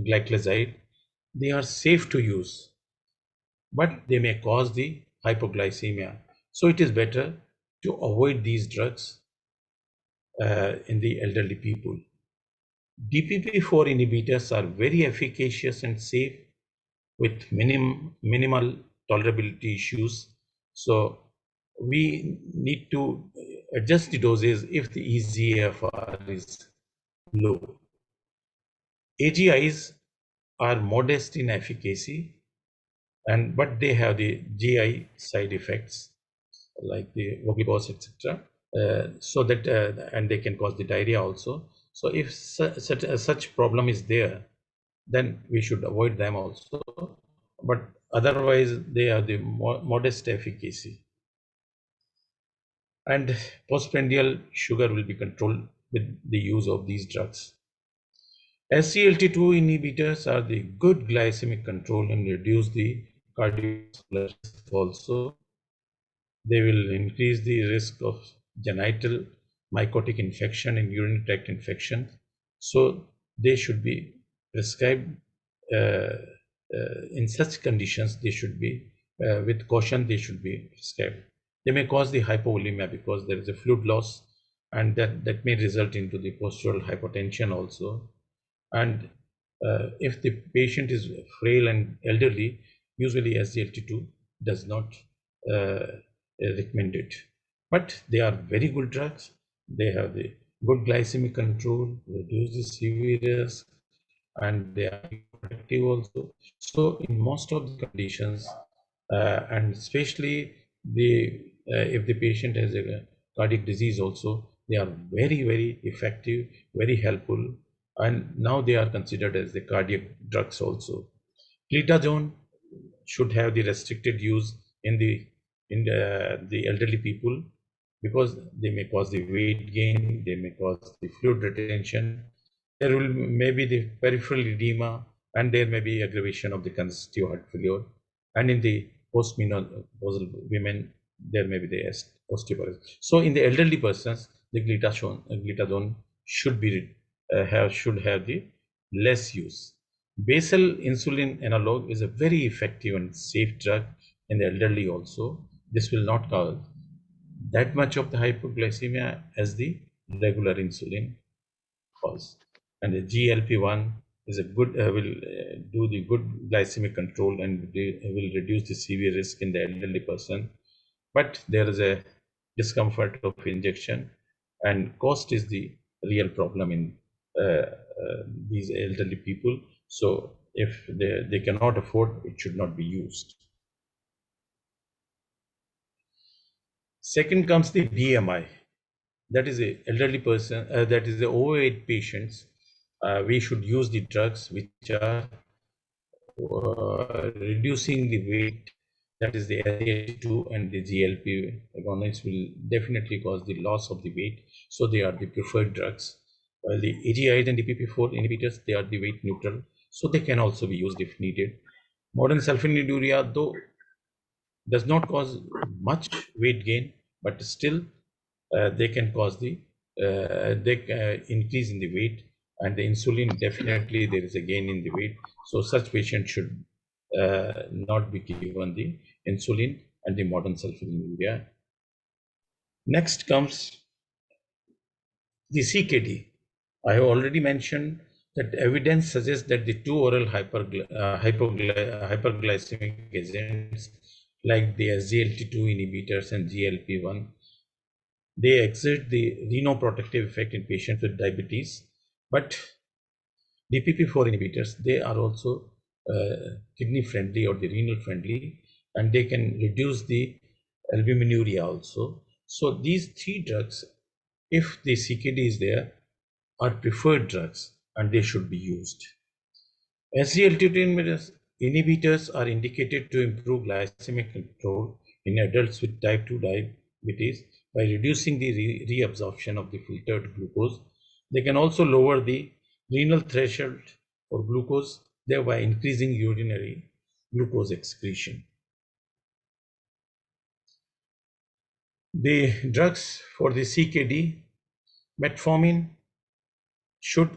glycoside, they are safe to use, but they may cause the hypoglycemia. So it is better to avoid these drugs in the elderly people. DPP-4 inhibitors are very efficacious and safe with minimal tolerability issues. So we need to adjust the doses if the eGFR is low. AGIs are modest in efficacy, but they have the GI side effects like the glucose, etc. So that and they can cause the diarrhea also. So if such problem is there, then we should avoid them also. But otherwise, they are the modest efficacy. And postprandial sugar will be controlled with the use of these drugs. SGLT2 inhibitors are the good glycemic control and reduce the cardiovascular risk also. They will increase the risk of genital mycotic infection and urinary tract infection. So they should be prescribed in such conditions. They should be with caution. They should be prescribed. They may cause the hypovolemia because there is a fluid loss, and that may result into the postural hypotension also. And if the patient is frail and elderly, usually SGLT2 does not recommend it. But they are very good drugs. They have the good glycemic control, reduce the severe risk, and they are protective also. So in most of the conditions, and especially if the patient has a cardiac disease also, they are very, very effective, very helpful, and now they are considered as the cardiac drugs also. Glitazone should have the restricted use in the elderly people because they may cause the weight gain, they may cause the fluid retention. There will maybe the peripheral edema, and there may be aggravation of the congestive heart failure. And in the postmenopausal women, there may be the osteoporosis. So in the elderly persons, the glitazone should be should have the less use. Basal insulin analog is a very effective and safe drug in the elderly also. This will not cause that much of the hypoglycemia as the regular insulin cause. And the GLP-1 is a good will do the good glycemic control and will reduce the severe risk in the elderly person. But there is a discomfort of injection, and cost is the real problem in these elderly people. So if they cannot afford, it should not be used. Second comes the BMI. That is a elderly person, that is the overweight patients. We should use the drugs which are reducing the weight. That is the SGLT2 and the GLP agonists will definitely cause the loss of the weight. So they are the preferred drugs. While the AGIs and DPP-4 inhibitors, they are the weight neutral. So they can also be used if needed. Modern sulfonylurea, though, does not cause much weight gain, but still they can cause the increase in the weight, and the insulin, definitely there is a gain in the weight. So such patients should not be given the insulin and the modern sulfonylurea. Next comes the CKD. I have already mentioned that evidence suggests that the two oral hyperglycemic agents like the SGLT2 inhibitors and GLP-1, they exert the renoprotective effect in patients with diabetes, but DPP-4 inhibitors, they are also kidney friendly or the renal friendly, and they can reduce the albuminuria also. So these three drugs, if the CKD is there, are preferred drugs and they should be used. SGLT2 inhibitors are indicated to improve glycemic control in adults with type 2 diabetes by reducing the reabsorption of the filtered glucose. They can also lower the renal threshold for glucose, thereby increasing urinary glucose excretion. The drugs for the CKD, metformin,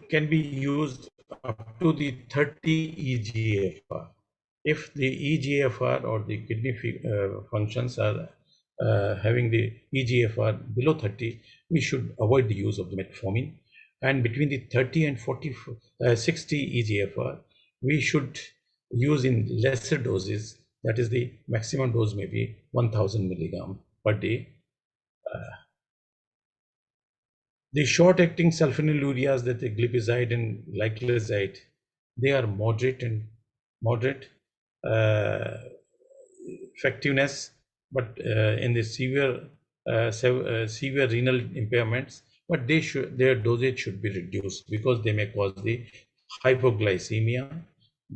can be used up to the 30 eGFR. If the eGFR or the kidney functions are having the eGFR below 30, we should avoid the use of the metformin. And between the 30 and 60 eGFR, we should use in lesser doses. That is, the maximum dose may be 1000 milligram per day. The short-acting sulfonylureas, that the glipizide and glyclazide, they are moderate effectiveness, but in the severe renal impairments, but their dosage should be reduced because they may cause the hypoglycemia,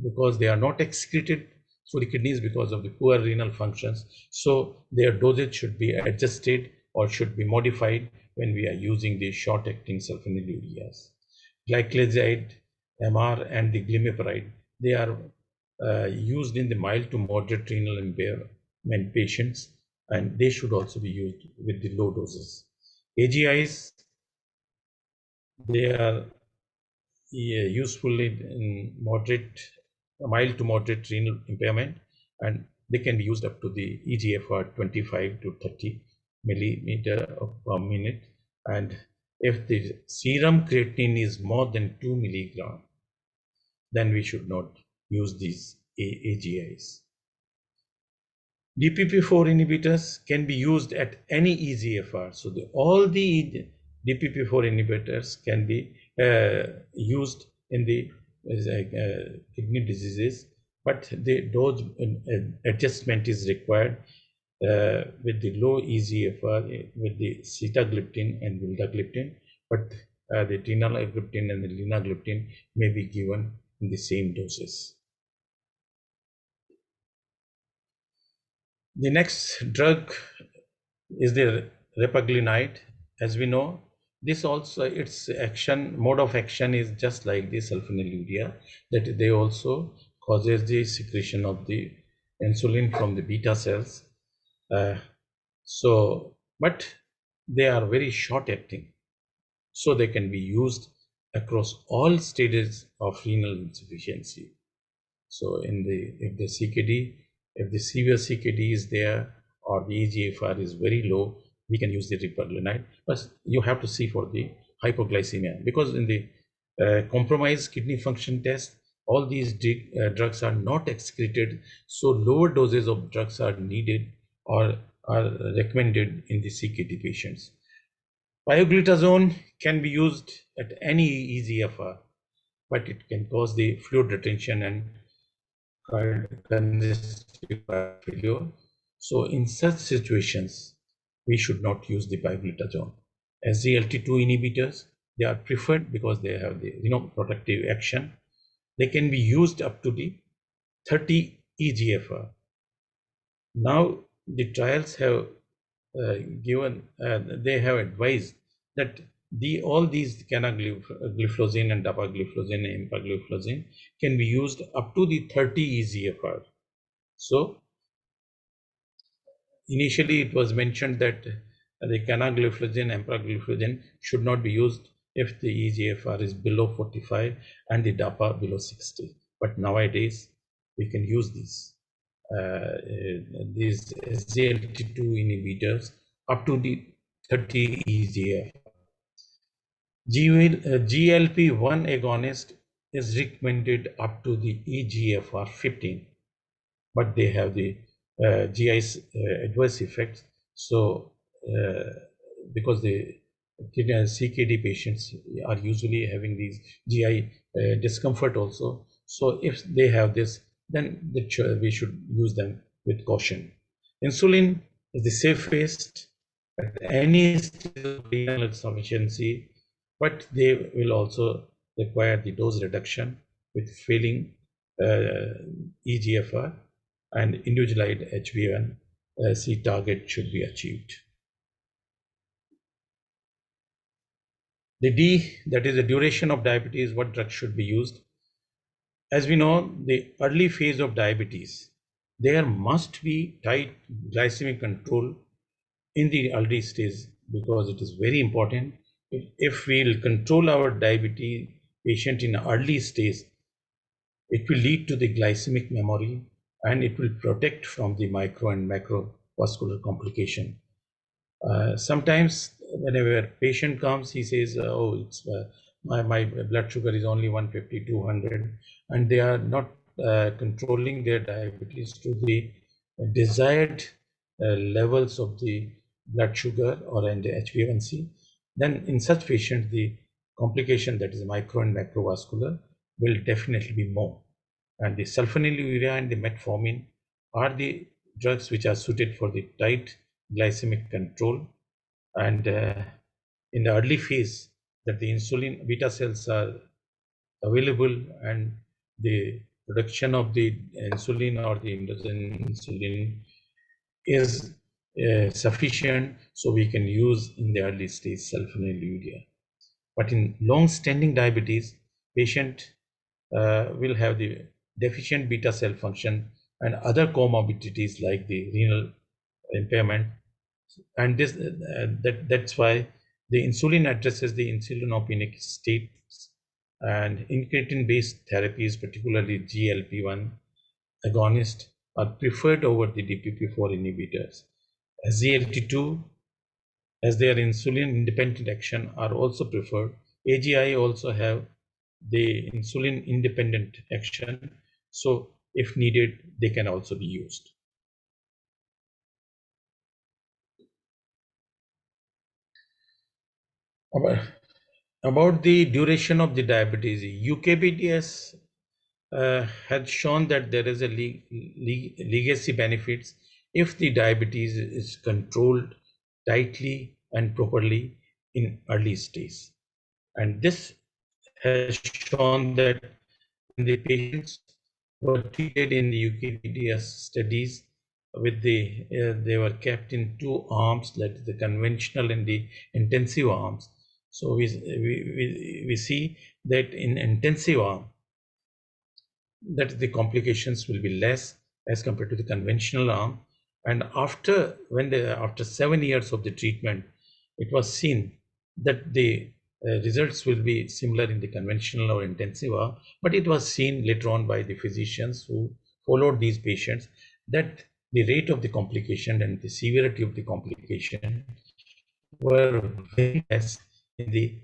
because they are not excreted through the kidneys because of the poor renal functions. So their dosage should be adjusted or should be modified when we are using the short-acting sulfonylureas. Glyclazide, MR, and the glimepiride, they are used in the mild to moderate renal impairment patients, and they should also be used with the low doses. AGIs, they are useful in mild to moderate renal impairment, and they can be used up to the eGFR 25 to 30 millimeter per minute. And if the serum creatinine is more than 2 milligram, then we should not use these AGIs. DPP-4 inhibitors can be used at any eGFR. So all the DPP-4 inhibitors can be used in the kidney diseases, but the dose adjustment is required with the low eGFR, with the sitagliptin and vildagliptin, but the teneligliptin and the linagliptin may be given in the same doses. The next drug is the repaglinide. As we know, this also, its mode of action is just like the sulfonylurea, that they also causes the secretion of the insulin from the beta cells. But they are very short acting, so they can be used across all stages of renal insufficiency. So if the severe CKD is there or the eGFR is very low, we can use the repaglinide. But you have to see for the hypoglycemia, because in the compromised kidney function test, all these drugs are not excreted, so lower doses of drugs are needed or are recommended in the CKD patients. Pioglitazone can be used at any eGFR, but it can cause the fluid retention and congestive heart failure. So in such situations, we should not use the pioglitazone. SGLT2 inhibitors, they are preferred because they have the protective action. They can be used up to the 30 eGFR. Now the trials have they have advised that all these canagliflozin and dapagliflozin and empagliflozin can be used up to the 30 eGFR. So initially it was mentioned that the canagliflozin and empagliflozin should not be used if the eGFR is below 45 and the DAPA below 60. But nowadays we can use these SGLT2 inhibitors up to the 30 EGF. GLP-1 agonist is recommended up to the EGFR 15, but they have the GI adverse effects. So, because the CKD patients are usually having these GI discomfort also. So, if they have this, then we should use them with caution. Insulin is the safest at any stage of renal insufficiency, but they will also require the dose reduction with failing EGFR, and individualized HbA1c target should be achieved. The D, that is the duration of diabetes, what drugs should be used. As we know, the early phase of diabetes, there must be tight glycemic control in the early stage, because it is very important. If we'll control our diabetes patient in early stage, it will lead to the glycemic memory, and it will protect from the micro and macrovascular complication. Sometimes whenever a patient comes, he says, oh, it's my blood sugar is only 150, 200, and they are not controlling their diabetes to the desired levels of the blood sugar or and the HbA1c. Then in such patients, the complication, that is micro and macrovascular, will definitely be more. And the sulfonylurea and the metformin are the drugs which are suited for the tight glycemic control. And in the early phase, that the insulin beta cells are available, and the production of the insulin or the endogenous insulin is sufficient, so we can use in the early stage sulfonylurea. But in long-standing diabetes, patient will have the deficient beta cell function and other comorbidities like the renal impairment, and this that's why the insulin addresses the insulinopenic states, and incretin-based therapies, particularly GLP-1 agonists, are preferred over the DPP-4 inhibitors. SGLT2, as their insulin-independent action, are also preferred. AGI also have the insulin-independent action, so if needed, they can also be used. About the duration of the diabetes, UKBDS had shown that there is a legacy benefits if the diabetes is controlled tightly and properly in early stage. And this has shown that when the patients were treated in the UKBDS studies with they were kept in two arms, that is the conventional and the intensive arms. So we see that in intensive arm, that the complications will be less as compared to the conventional arm. And after 7 years of the treatment, it was seen that the results will be similar in the conventional or intensive arm, but it was seen later on by the physicians who followed these patients that the rate of the complication and the severity of the complication were very less in the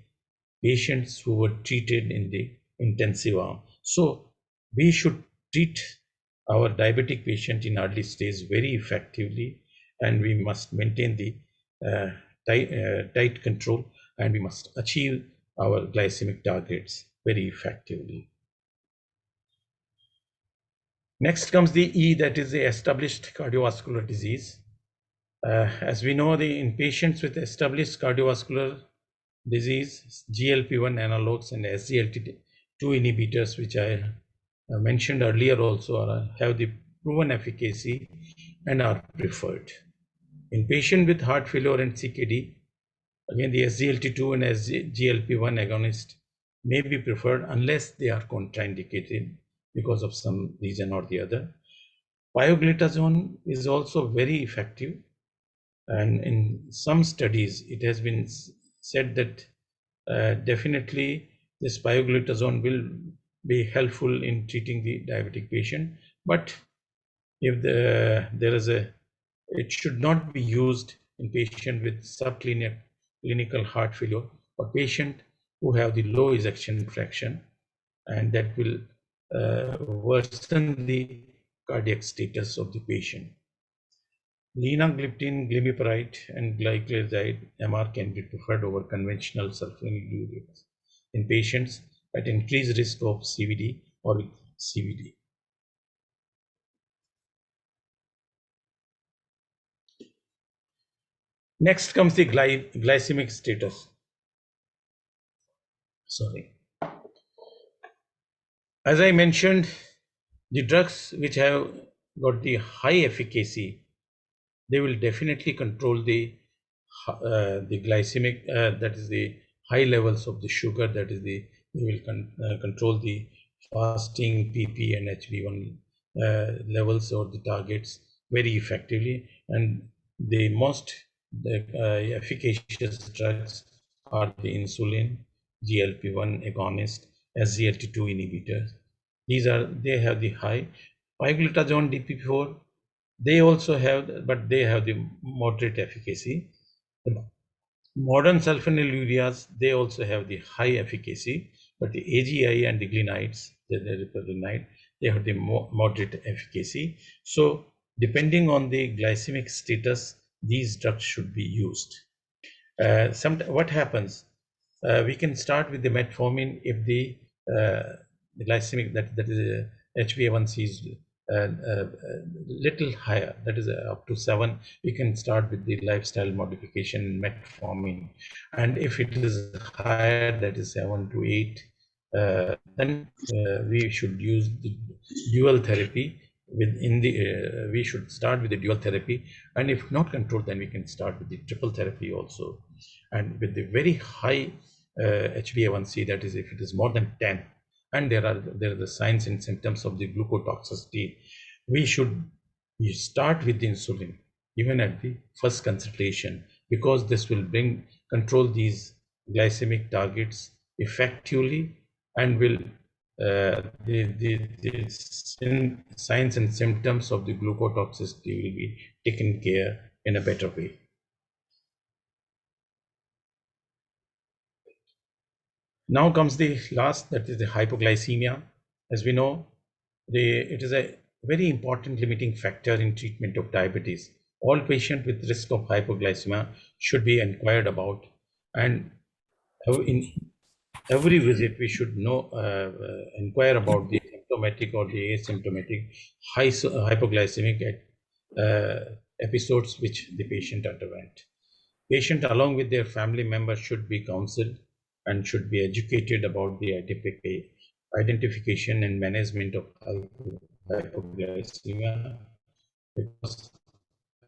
patients who were treated in the intensive arm. So we should treat our diabetic patient in early stage very effectively, and we must maintain the tight control, and we must achieve our glycemic targets very effectively. Next comes the E, that is the established cardiovascular disease. As we know, in patients with established cardiovascular disease, GLP-1 analogs and SGLT2 inhibitors, which I mentioned earlier, also have the proven efficacy and are preferred. In patient with heart failure and CKD, again, the SGLT2 and GLP-1 agonist may be preferred unless they are contraindicated because of some reason or the other. Pioglitazone is also very effective, and in some studies it has been said that definitely this pioglitazone will be helpful in treating the diabetic patient, but if it should not be used in patient with subclinical heart failure or patient who have the low ejection fraction, and that will worsen the cardiac status of the patient. Linagliptin, glimepiride, and glycoside MR can be preferred over conventional sulfonylureas in patients at increased risk of CVD or CVD. Next comes the glycemic status. Sorry. As I mentioned, the drugs which have got the high efficacy, they will definitely control the glycemic, that is the high levels of the sugar, that is they will control the fasting PP and HB1 levels or the targets very effectively. And the most efficacious drugs are the insulin, GLP-1 agonist, SGLT2 inhibitors. They have the high 5-glutazone DPP4. They also have, but they have the moderate efficacy. The modern sulfonylureas, they also have the high efficacy, but the AGI and the glinides, they have the moderate efficacy. So depending on the glycemic status, these drugs should be used. What happens? We can start with the metformin if the glycemic, that is HbA1c is little higher, that is up to 7. We can start with the lifestyle modification metformin, and if it is higher, that is 7 to 8, then we should use the dual therapy. We should start with the dual therapy, and if not controlled, then we can start with the triple therapy also. And with the very high HbA1c, that is if it is more than 10, and there are the signs and symptoms of the glucotoxicity, we start with the insulin even at the first consultation, because this will control these glycemic targets effectively, and will the signs and symptoms of the glucotoxicity will be taken care in a better way. Now comes the last, that is the hypoglycemia. As we know, it is a very important limiting factor in treatment of diabetes. All patients with risk of hypoglycemia should be inquired about, and in every visit we should inquire about the symptomatic or the asymptomatic hypoglycemic episodes which the patient underwent. Patient along with their family members should be counseled and should be educated about the identification and management of hypoglycemia, because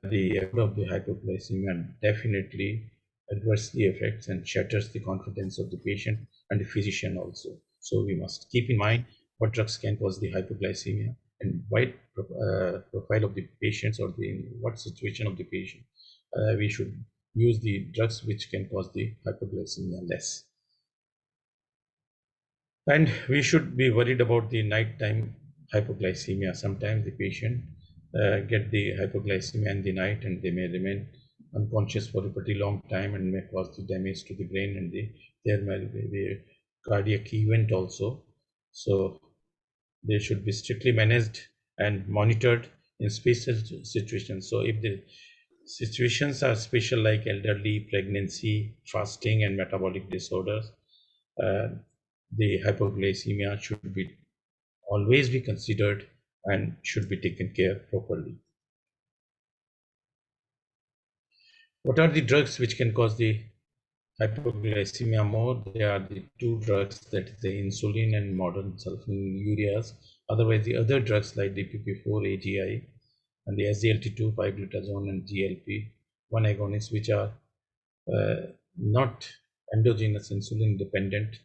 the effect of the hypoglycemia definitely adversely affects and shatters the confidence of the patient and the physician also. So we must keep in mind what drugs can cause the hypoglycemia and wide profile of the patients, or what situation of the patient. We should use the drugs which can cause the hypoglycemia less. And we should be worried about the nighttime hypoglycemia. Sometimes the patient get the hypoglycemia in the night, and they may remain unconscious for a pretty long time and may cause the damage to the brain, and there might be a cardiac event also. So they should be strictly managed and monitored in special situations. So if the situations are special, like elderly, pregnancy, fasting, and metabolic disorders, the hypoglycemia should always be considered and should be taken care properly. What are the drugs which can cause the hypoglycemia more? They are the two drugs, that is the insulin and modern sulfonylureas. Otherwise, the other drugs like DPP4, AGI, and the SGLT2, 5-glutazone, and GLP-1 agonists, which are not endogenous insulin dependent,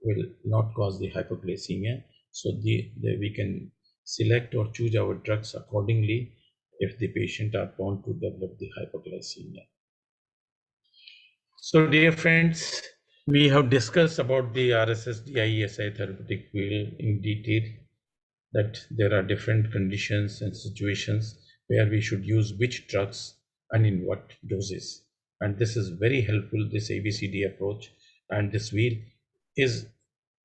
will not cause the hypoglycemia. So we can select or choose our drugs accordingly if the patient are prone to develop the hypoglycemia. So dear friends, we have discussed about the RSSDI ESI therapeutic field in detail, that there are different conditions and situations where we should use which drugs and in what doses. And this is very helpful, this ABCD approach, and this wheel is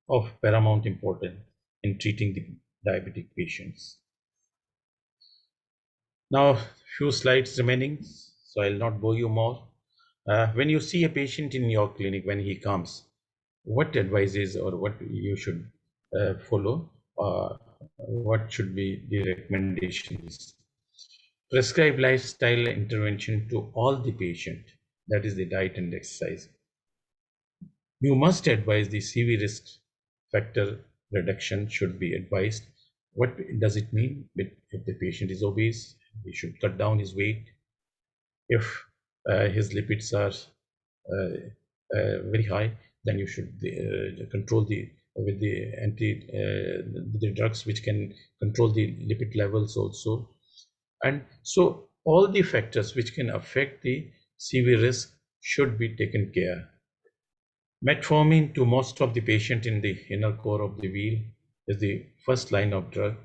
of paramount importance in treating the diabetic patients. Now, few slides remaining, so I'll not bore you more. When you see a patient in your clinic, when he comes, what advices or what you should follow, what should be the recommendations? Prescribe lifestyle intervention to all the patient, that is the diet and exercise. You must advise the CV risk factor reduction should be advised. What does it mean? If the patient is obese, he should cut down his weight. If his lipids are very high, then you should control with the drugs which can control the lipid levels also. And so all the factors which can affect the CV risk should be taken care. Metformin to most of the patient in the inner core of the wheel is the first line of drug.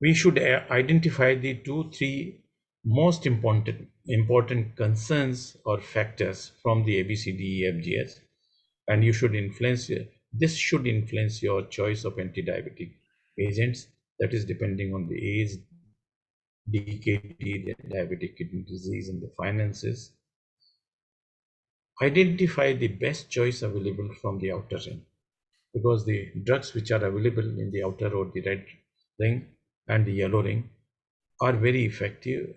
We should identify the 2-3 most important concerns or factors from the ABCDEFGS, and you should influence. This should influence your choice of anti-diabetic agents. That is depending on the age, DKT, the diabetic kidney disease, and the finances. Identify the best choice available from the outer ring, because the drugs which are available in the outer or the red ring and the yellow ring are very effective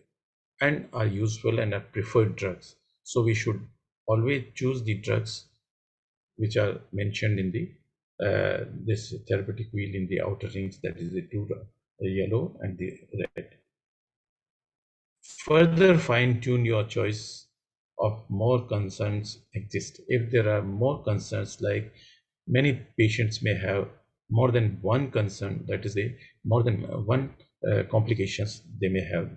and are useful and are preferred drugs. So we should always choose the drugs which are mentioned in the this therapeutic wheel in the outer rings, that is the two, the yellow and the red. Further fine-tune your choice of more concerns exist. If there are more concerns, like many patients may have more than one concern, that is more than one complications they may have.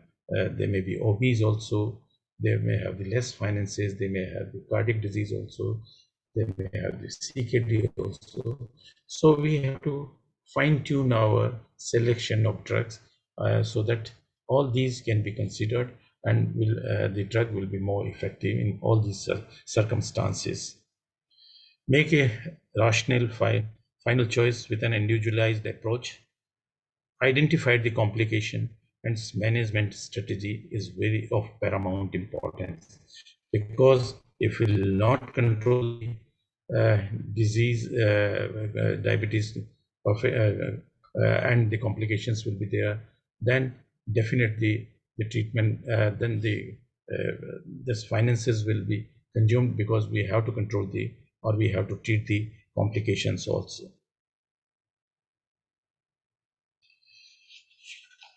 They may be obese also, they may have the less finances, they may have the cardiac disease also, they may have the CKD also. So we have to fine-tune our selection of drugs so that all these can be considered, and the drug will be more effective in all these circumstances. Make a rational final choice with an individualized approach. Identify the complication, and management strategy is very of paramount importance, because if we will not control disease, diabetes, and the complications will be there, then definitely the treatment, then this finances will be consumed, because we have to control we have to treat the complications also.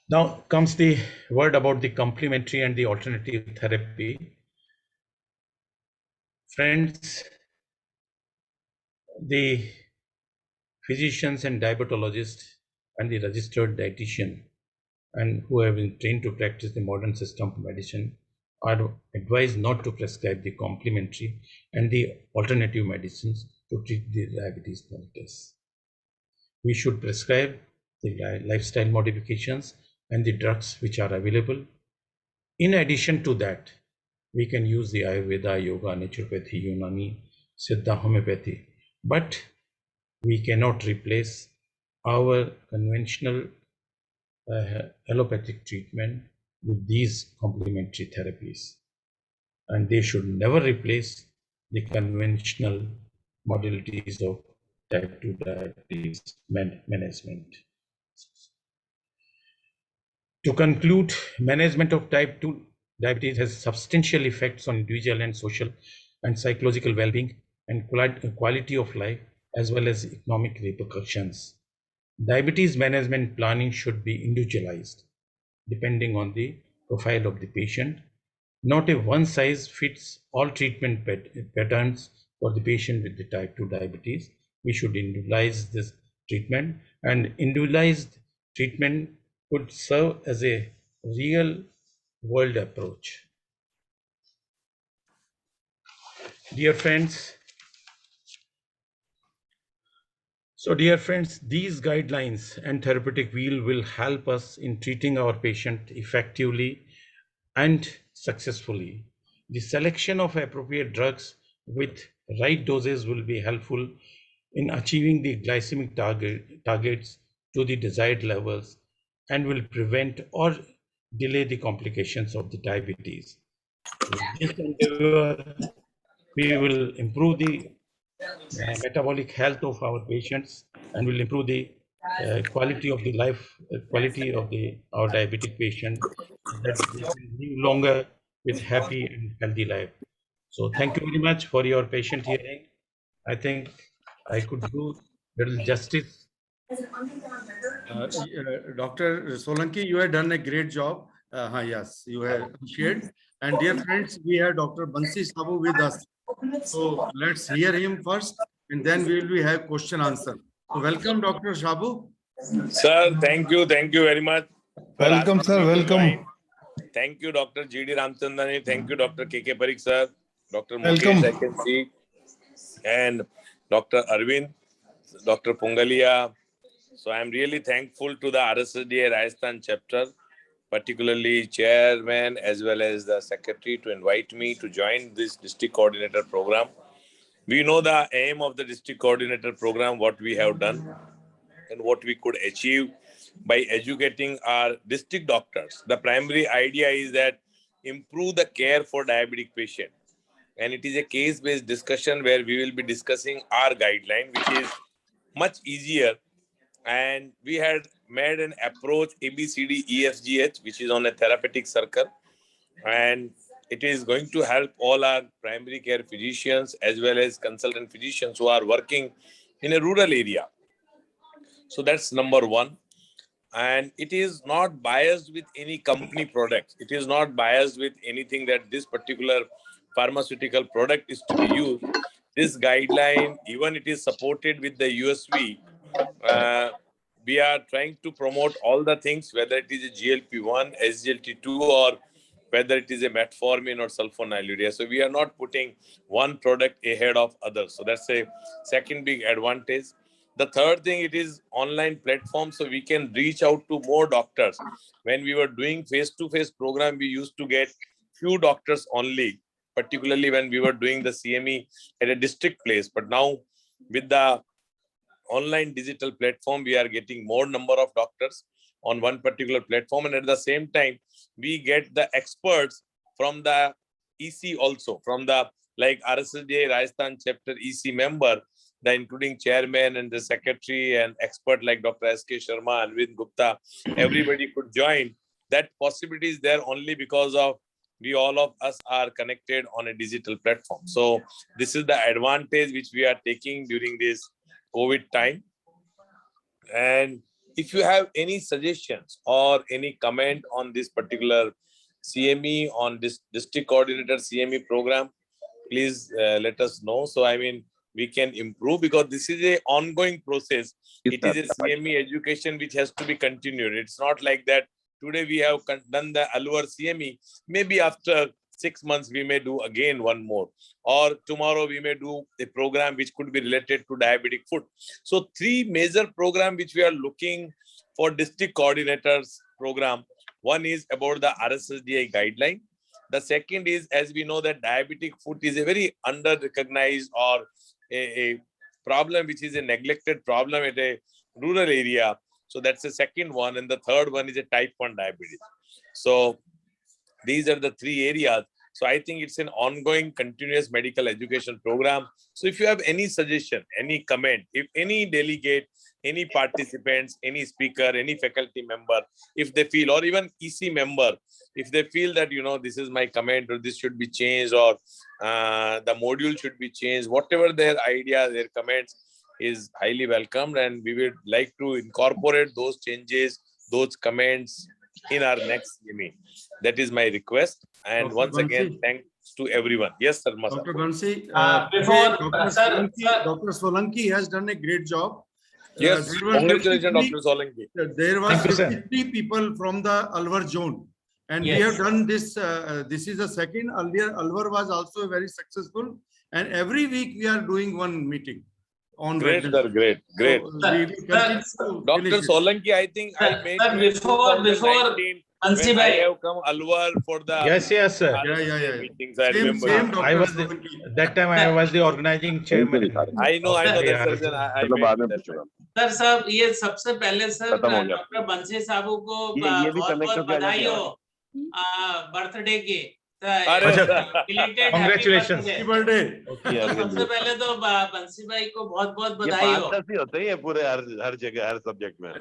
Now comes the word about the complementary and the alternative therapy. Friends, the physicians and diabetologists and the registered dietitian and who have been trained to practice the modern system of medicine are advised not to prescribe the complementary and the alternative medicines to treat the diabetes mellitus. We should prescribe the lifestyle modifications and the drugs which are available. In addition to that, we can use the Ayurveda, Yoga, Naturopathy, Unani, Siddha, Homeopathy, but we cannot replace our conventional allopathic treatment with these complementary therapies, and they should never replace the conventional modalities of type 2 diabetes management. To conclude, management of type 2 diabetes has substantial effects on individual and social and psychological well-being and quality of life, as well as economic repercussions. Diabetes management planning should be individualized, depending on the profile of the patient. Not a one-size-fits-all treatment patterns for the patient with the type 2 diabetes. We should individualize this treatment, and individualized treatment could serve as a real world approach. Dear friends, these guidelines and therapeutic wheel will help us in treating our patient effectively and successfully. The selection of appropriate drugs with right doses will be helpful in achieving the glycemic targets to the desired levels and will prevent or delay the complications of the diabetes. With this endeavor, we will improve the metabolic health of our patients and will improve the quality of the life, quality of our diabetic patient, that they can live longer with happy and healthy life. So thank you very much for your patient hearing. I think I could do little justice. Dr. Solanki, you have done a great job. Yes, you have shared. And dear friends, we have Dr. Bansi Sabu with us. So let's hear him first, and then we will have question answer. So welcome, Dr. Sabu. Sir, thank you very much. for Welcome, asking sir. me to Welcome. join. Thank you, Dr. G.D. Ramchandani. Thank you, Dr. K.K. Parikh, sir. Dr. Welcome. Mukesh, I can see. And Dr. Arvind, Dr. Pungalia. So I'm really thankful to the RSSDI Rajasthan chapter, particularly chairman as well as the secretary, to invite me to join this district coordinator program. We know the aim of the district coordinator program, what we have done and what we could achieve by educating our district doctors. The primary idea is that improve the care for diabetic patient. And it is a case-based discussion where we will be discussing our guideline, which is much easier. And we had made an approach ABCDEFGH, which is on a therapeutic circle. And it is going to help all our primary care physicians as well as consultant physicians who are working in a rural area. So that's number one. And it is not biased with any company product. It is not biased with anything that this particular pharmaceutical product is to be used. This guideline, even it is supported with the USV, we are trying to promote all the things, whether it is a GLP-1, SGLT2, or whether it is a metformin or sulfonylurea. So we are not putting one product ahead of others. So that's a second big advantage. The third thing, it is online platform, so we can reach out to more doctors. When we were doing face-to-face program, we used to get few doctors only, particularly when we were doing the CME at a district place. But now with the online digital platform, we are getting more number of doctors on one particular platform. And at the same time, we get the experts from the EC also, from the like RSSDI Rajasthan chapter EC member, the including chairman and the secretary and expert like Dr. S.K. Sharma, Alwar Gupta, everybody could join. That possibility is there only because of we all of us are connected on a digital platform. So this is the advantage which we are taking during this COVID time. And if you have any suggestions or any comment on this particular CME, on this district coordinator CME program, please let us know. So I mean, we can improve, because this is a ongoing process. It is a CME education which has to be continued. It's not like that today we have done the Alwar CME, maybe after 6 months we may do again one more, or tomorrow we may do a program which could be related to diabetic foot. So 3 major programs which we are looking for district coordinators program. One is about the RSSDI guideline. The second is, as we know, that diabetic foot is a very under-recognized or a problem which is a neglected problem at a rural area. So that's the second one. And the third one is a type 1 diabetes. So these are the 3 areas. So I think it's an ongoing continuous medical education program. So if you have any suggestion, any comment, if any delegate, any participants, any speaker, any faculty member, if they feel, or even EC member, if they feel that, you know, this is my comment or this should be changed, or the module should be changed, whatever their idea, their comments is highly welcomed. And we would like to incorporate those changes, those comments in our next CME. That is my request. And Dr. once again, Bansi. thanks to everyone. Yes, sir. Masa. Dr. Bansi, Sir. Dr. Solanki has done a great job. Yes, There were congratulations, 53 Dr. Solanki. There was Thank you, sir. 53 people from the Alwar zone. And we have done this. This is the second. Earlier, Alwar was also very successful. And every week we are doing one meeting on Great, Wednesday. sir. Great, great. So we will continue to Dr. finish it. Solanki, I think I made you in before 2019 Bansi when I bhai. have come Alwar for the Yes, yes, sir. Yeah. meetings, I Same, remember. same, I Dr. was Solanki. that time I was the organizing chairman. I know of the that surgeon. I मतलब met बाद में that पूछूंगा sir साहब ये सबसे पहले sir खत्म हो गया डॉक्टर बंसी साहू को ये भी बहुत connect बहुत होके आ जाती बधाई है हो बर्थडे की अरे अच्छा, Belated happy congratulations. birthday. Happy birthday. ये तो सबसे पहले तो बंसी भाई को बहुत बहुत ये बधाई हो 5-10 ही होते हैं ये पूरे हर जगह हर सब्जेक्ट में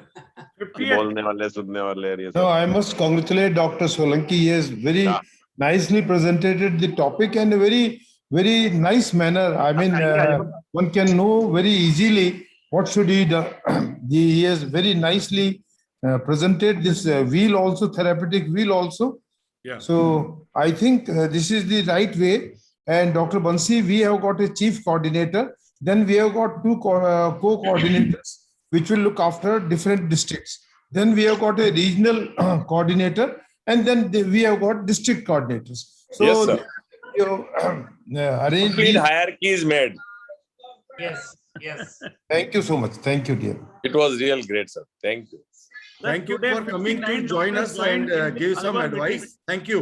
50th. बोलने वाले सुनने वाले और ये No, सब I must congratulate Dr. Solanki. He has very Yeah. nicely presented the topic in a very nice manner. I mean, one can know very easily what should he do. He has very nicely presented this wheel also, therapeutic wheel also. Yeah. So I think this is the right way. And Dr. Bansi, we have got a chief coordinator. Then we have got two co-coordinators, which will look after different districts. Then we have got a regional coordinator, and then we have got district coordinators. So Yes, sir. you arrange. Complete hierarchy is made. yes Thank you so much. Thank you, dear. It was real great, sir. Thank you. Thank you Today for coming to 59 join doctors us joined and in this give some Alwar advice. meeting. Thank you.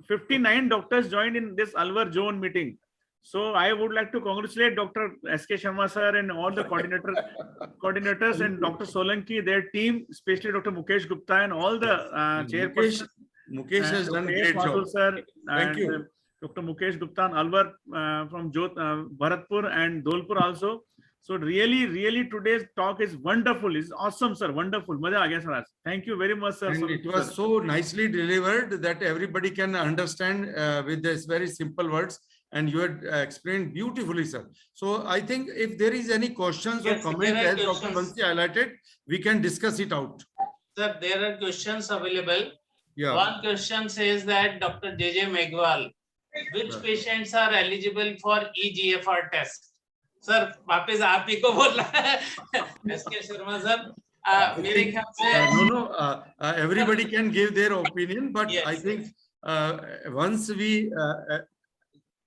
59 doctors joined in this Alwar zone meeting. So I would like to congratulate Dr. S.K. Sharma sir and all the coordinators and Dr. Solanki, their team, especially Dr. Mukesh Gupta and all the chairpersons. Mukesh has done Dr. great Mathur job. sir, Thank and you. Dr. Mukesh Gupta and Alwar from Bharatpur and Dholpur also. So really today's talk is wonderful. It's awesome, sir. Wonderful. Maza aa gaya, sir. Thank you very much, sir. And it was so nicely delivered that everybody can understand with this very simple words. And you had explained beautifully, sir. So I think if there is any questions or Yes, comment, there are as Dr. questions. Bansi highlighted, we can discuss it out. sir there are questions available. Yeah. One question says that Dr. J.J. Megwal, which patients are eligible for EGFR test? Sir, वापस आप ही को बोलना है SK Sharma sir मेरे ख्याल से everybody can give their opinion, but Yes, I think once we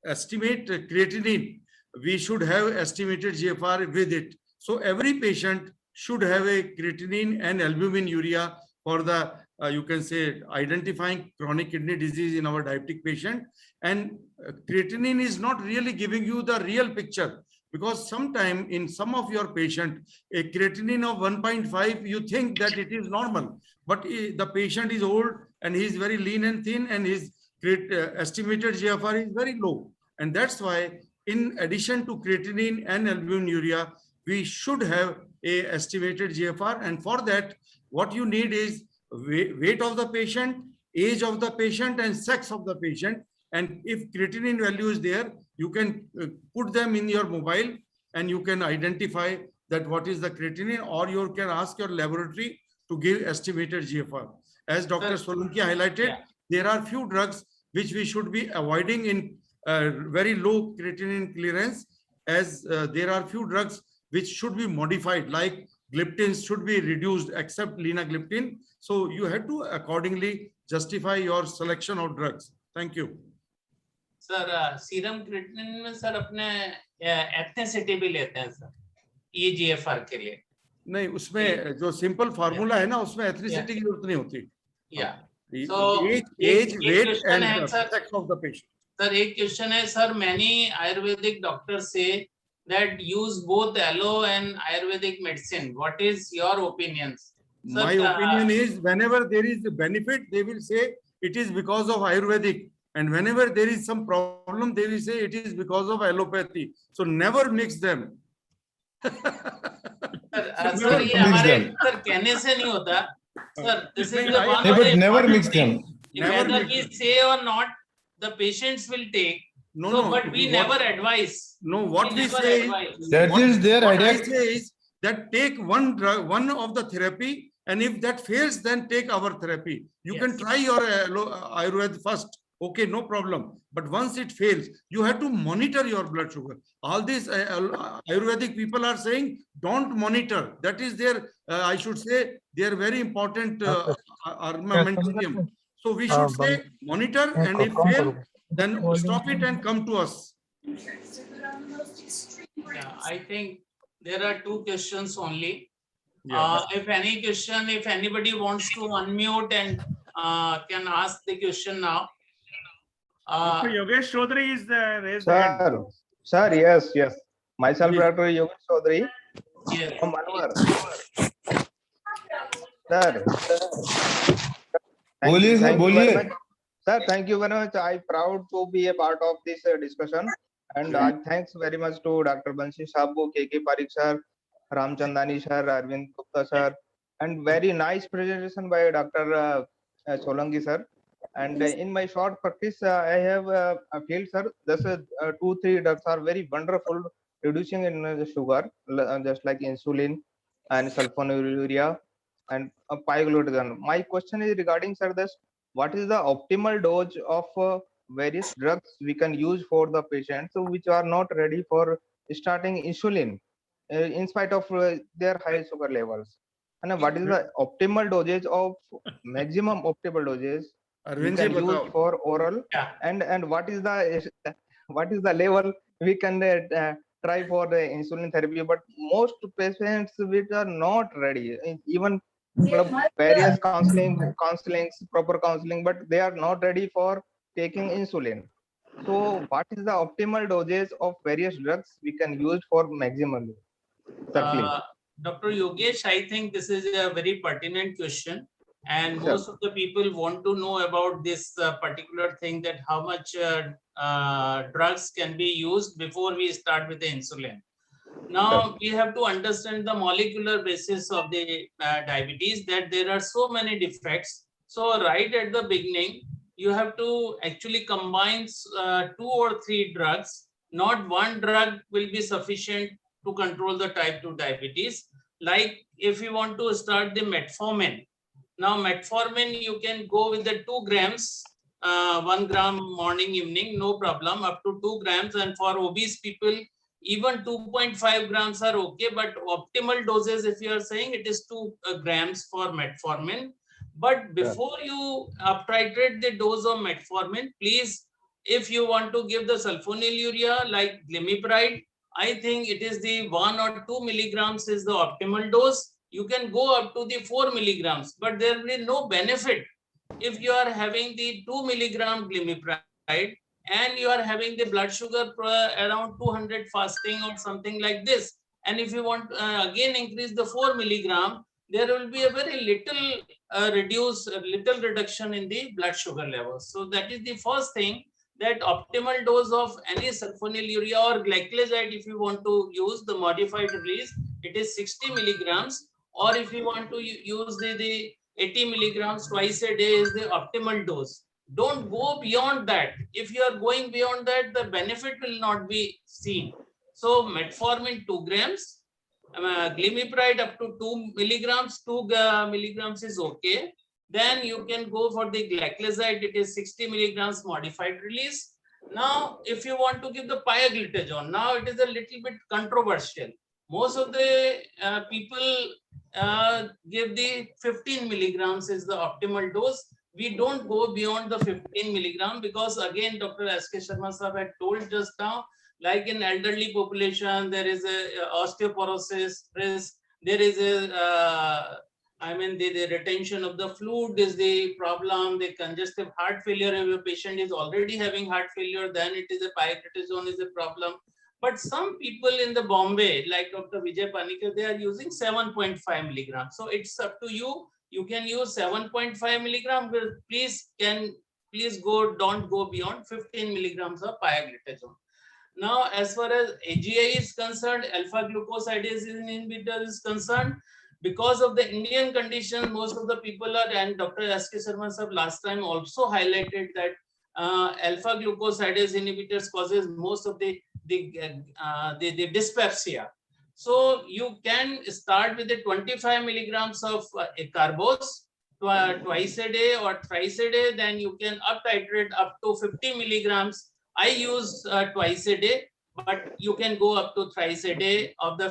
estimate creatinine, we should have estimated GFR with it. So every patient should have a creatinine and albumin urea for the you can say identifying chronic kidney disease in our diabetic patient. And creatinine is not really giving you the real picture, because sometime in some of your patient a creatinine of 1.5 you think that it is normal, but the patient is old and he is very lean and thin and his estimated GFR is very low. And that's why in addition to creatinine and albumin urea, we should have a estimated GFR. And for that, what you need is weight of the patient, age of the patient, and sex of the patient. And if creatinine value is there, you can put them in your mobile and you can identify that what is the creatinine, or you can ask your laboratory to give estimated GFR. As Dr. Solanki highlighted, there are few drugs which we should be avoiding in very low creatinine clearance, as there are few drugs which should be modified, like gliptins should be reduced except linagliptin. So you have to accordingly justify your selection of drugs. Thank you. Sir serum creatinine में sir अपने ethnicity भी लेते हैं sir EGFR के लिए नहीं, उसमें जो सिंपल फार्मूला है ना, उसमें एथनिसिटी की जरूरत नहीं होती. Age, weight and sex of the patient. Sir एक क्वेश्चन है सर, मैनी आयुर्वेदिक डॉक्टर से that use both allo and ayurvedic medicine. What is your opinions? Sir, my opinion is whenever there is a benefit, they will say it is because of ayurvedic, and whenever there is some problem, they will say it is because of allopathy. So never mix them. sir ये हमारे sir कहने से नहीं होता sir. This is the one but never mix them. Whether we say or not, the patients will take. No, but we never advise. No, what we say is, that is their idea. What I say is that take one drug, one of the therapy, and if that fails, then take our therapy. You can try your Ayurveda first. Okay, no problem. But once it fails, you have to monitor your blood sugar. All these Ayurvedic people are saying, don't monitor. That is their, I should say, their very important armamentarium. So we should say monitor, and if fail, then stop it and come to us. I think there are two questions only. If any question, if anybody wants to unmute and can ask the question now. Dr. Yogesh Chaudhary is raised the hand. Sir, yes. Myself, Please. Dr. Yogesh Chaudhary Yes. from Alwar. Sir, बोलिए sir, thank you very बोलिए. much. Sir, thank you very much. I'm proud to be a part of this discussion. And I thanks very much to Dr. Bansi Sabu, KK Parikh sir, Ramchandani sir, Arvind Gupta sir, and very nice presentation by Dr. Solanki sir. And in my short practice, I have a field, sir. This 2-3 drugs are very wonderful, reducing in the sugar, just like insulin and sulfonylurea and pioglitazone. My question is regarding, sir, this: what is the optimal dose of various drugs we can use for the patients which are not ready for starting insulin, in spite of their high sugar levels? And what is the optimal dosage of maximum optimal dosage we Arvind can ji, use batao. for oral, Yeah. and what is the level we can try for the insulin therapy? But most patients which are not ready, even various counselings, proper counseling, but they are not ready for taking insulin. So what is the optimal dosage of various drugs we can use for maximum? Sir, please. Dr. Yogesh, I think this is a very pertinent question, and Sure. most of the people want to know about this particular thing, that how much drugs can be used before we start with the insulin. Now we have to understand the molecular basis of the diabetes, that there are so many defects. So right at the beginning, you have to actually combine 2 or 3 drugs. Not one drug will be sufficient to control the type 2 diabetes. Like if you want to start the metformin. Now metformin, you can go with the 2 grams, 1 gram morning, evening, no problem, up to 2 grams. And for obese people, even 2.5 grams are okay, but optimal doses, if you are saying, it is 2 grams for metformin. But before you uptitrate the dose of metformin, please, if you want to give the sulfonylurea like glimepiride, I think it is the 1 or 2 milligrams is the optimal dose. You can go up to the 4 milligrams, but there will be no benefit if you are having the 2 milligram glimepiride and you are having the blood sugar around 200 fasting or something like this. And if you want again increase the 4 milligram, there will be a very little reduction in the blood sugar levels. So that is the first thing, that optimal dose of any sulfonylurea or glycoside, if you want to use the modified release, it is 60 milligrams. Or if you want to use the 80 milligrams twice a day is the optimal dose. Don't go beyond that. If you are going beyond that, the benefit will not be seen. So metformin 2 grams, glimepiride up to 2 milligrams, 2 milligrams is okay. Then you can go for the glycoside, it is 60 milligrams modified release. Now, if you want to give the pioglitazone, now it is a little bit controversial. Most of the people give the 15 milligrams is the optimal dose. We don't go beyond the 15 milligram because again, Dr. S.K. Sharma sir had told just now, like in elderly population, there is a osteoporosis risk. There is a, the retention of the fluid is the problem. The congestive heart failure, if a patient is already having heart failure, then it is a pioglitazone is a problem. But some people in the Bombay, like Dr. Vijay Panikar, they are using 7.5 milligrams. So it's up to you. You can use 7.5 milligram, but please don't go beyond 15 milligrams of pioglitazone. Now, as far as AGI is concerned, alpha glucosidase inhibitor is concerned, because of the Indian condition, most of the people are, and Dr. S.K. Sharma sir last time also highlighted that alpha glucosidase inhibitors causes most of the dyspepsia. So you can start with the 25 milligrams of carbose twice a day or thrice a day. Then you can up titrate up to 50 milligrams. I use twice a day, but you can go up to thrice a day of the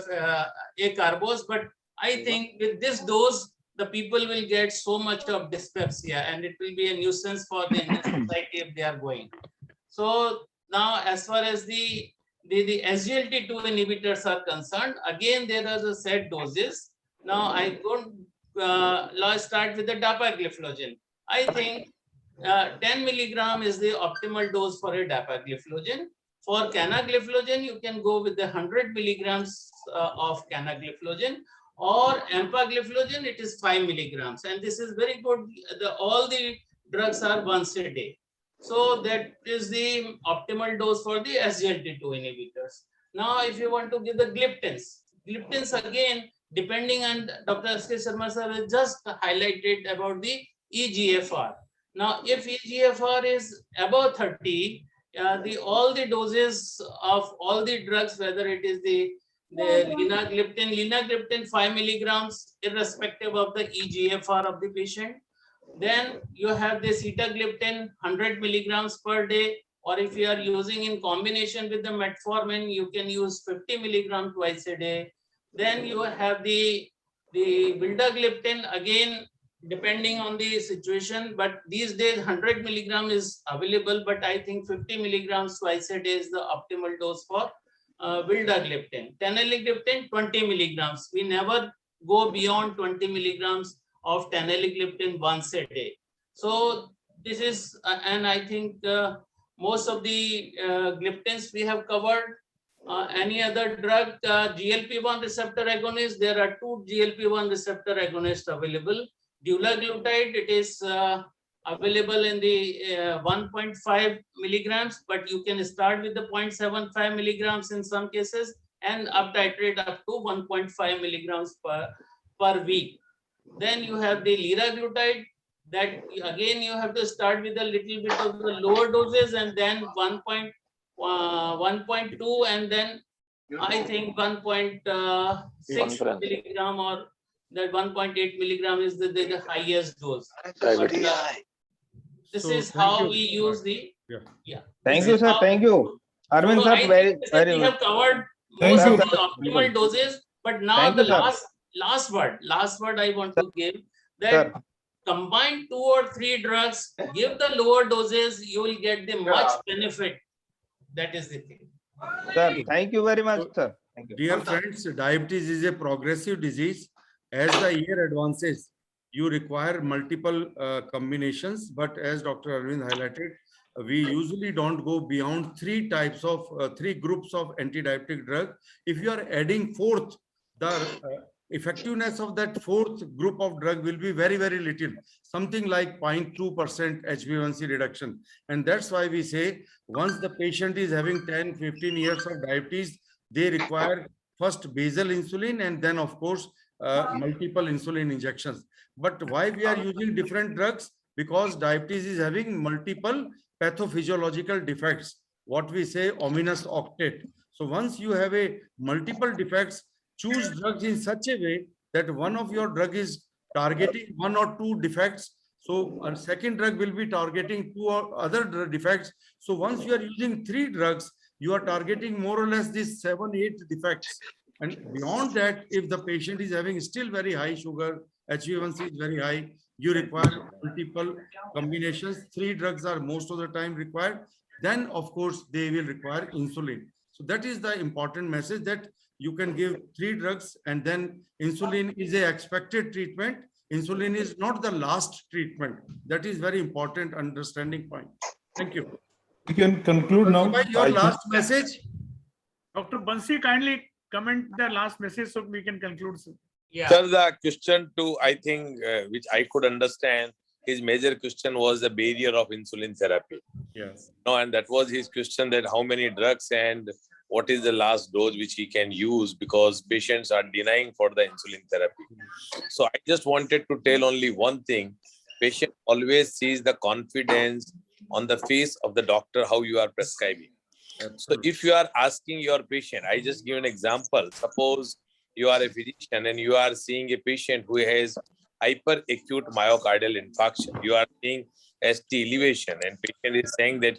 carbose. But I think with this dose, the people will get so much of dyspepsia, and it will be a nuisance for the Indian society if they are going. So now, as far as the SGLT2 inhibitors are concerned, again there are the set doses. Now I don't. Let's start with the dapagliflozin. I think 10 milligram is the optimal dose for a dapagliflozin. For canagliflozin, you can go with the 100 milligrams of canagliflozin, or empagliflozin, it is 5 milligrams. And this is very good. All the drugs are once a day. So that is the optimal dose for the SGLT2 inhibitors. Now, if you want to give the gliptins again, depending on Dr. S.K. Sharma sir has just highlighted about the EGFR. Now, if EGFR is above 30, all the doses of all the drugs, whether it is the linagliptin 5 milligrams, irrespective of the EGFR of the patient. Then you have the sitagliptin 100 milligrams per day, or if you are using in combination with the metformin, you can use 50 milligrams twice a day. Then you have the vildagliptin, again, depending on the situation, but these days 100 milligram is available, but I think 50 milligrams twice a day is the optimal dose for vildagliptin. Teneligliptin 20 milligrams. We never go beyond 20 milligrams of teneligliptin once a day. So this is, and I think most of the gliptins we have covered. Any other drug, GLP-1 receptor agonist, there are 2 GLP-1 receptor agonists available. Dulaglutide, it is available in the 1.5 milligrams, but you can start with the 0.75 milligrams in some cases and up titrate up to 1.5 milligrams per week. Then you have the liraglutide, that again you have to start with a little bit of the lower doses and then 1.2 and then I think 1.6 milligram or that 1.8 milligram is the highest dose. This is how we use the Thank you, sir. Thank you. Arvind sir, very we have covered Thank most you. of the optimal doses, but now Thank the you, sir. last word I want to give that Sir. combine 2 or 3 drugs, give the lower doses, you will get the much benefit. That is the thing. Sir, thank you very much, sir. Thank you. Dear friends, diabetes is a progressive disease. As the year advances, you require multiple combinations. But as Dr. Arvind highlighted, we usually don't go beyond 3 groups of anti-diabetic drug. If you are adding 4th, the effectiveness of that 4th group of drug will be very, very little, something like 0.2% HbA1c reduction. And that's why we say once the patient is having 10, 15 years of diabetes, they require first basal insulin and then of course multiple insulin injections. But why we are using different drugs? Because diabetes is having multiple pathophysiological defects, what we say ominous octet. So once you have a multiple defects, choose drugs in such a way that one of your drug is targeting 1 or 2 defects. So a second drug will be targeting 2 or other defects. So once you are using 3 drugs, you are targeting more or less these 7, 8 defects. And beyond that, if the patient is having still very high sugar, HbA1c is very high, you require multiple combinations. 3 drugs are most of the time required. Then, of course, they will require insulin. So that is the important message, that you can give 3 drugs and then insulin is a expected treatment. Insulin is not the last treatment. That is very important understanding point. Thank you. We can conclude now. Your last message? Dr. Bansi, kindly comment the last message so we can conclude. Sir. Yeah. Sir, the question to, I think, which I could understand, his major question was the barrier of insulin therapy. Yes. No, and that was his question, that how many drugs and what is the last dose which he can use, because patients are denying for the insulin therapy. So I just wanted to tell only one thing. Patient always sees the confidence on the face of the doctor, how you are prescribing. So if you are asking your patient, I just give an example. Suppose you are a physician and you are seeing a patient who has hyperacute myocardial infarction. You are seeing ST elevation and patient is saying that,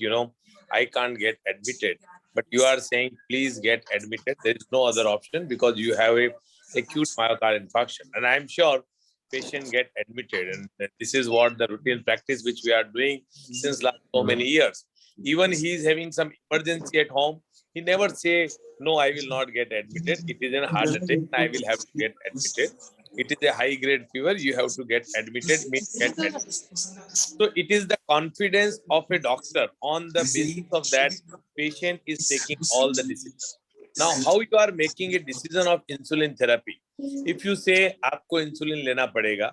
I can't get admitted. But you are saying, please get admitted. There is no other option because you have a acute myocardial infarction. And I'm sure patient get admitted. And this is what the routine practice which we are doing since last so many years. Even he is having some emergency at home, he never say, no, I will not get admitted. It is a heart attack, I will have to get admitted. it is a high grade fever, you have to get admitted, get admitted. So it is the confidence of a doctor. On the basis of that, patient is taking all the decisions. Now, how you are making a decision of insulin therapy? If you say आपको insulin लेना पड़ेगा,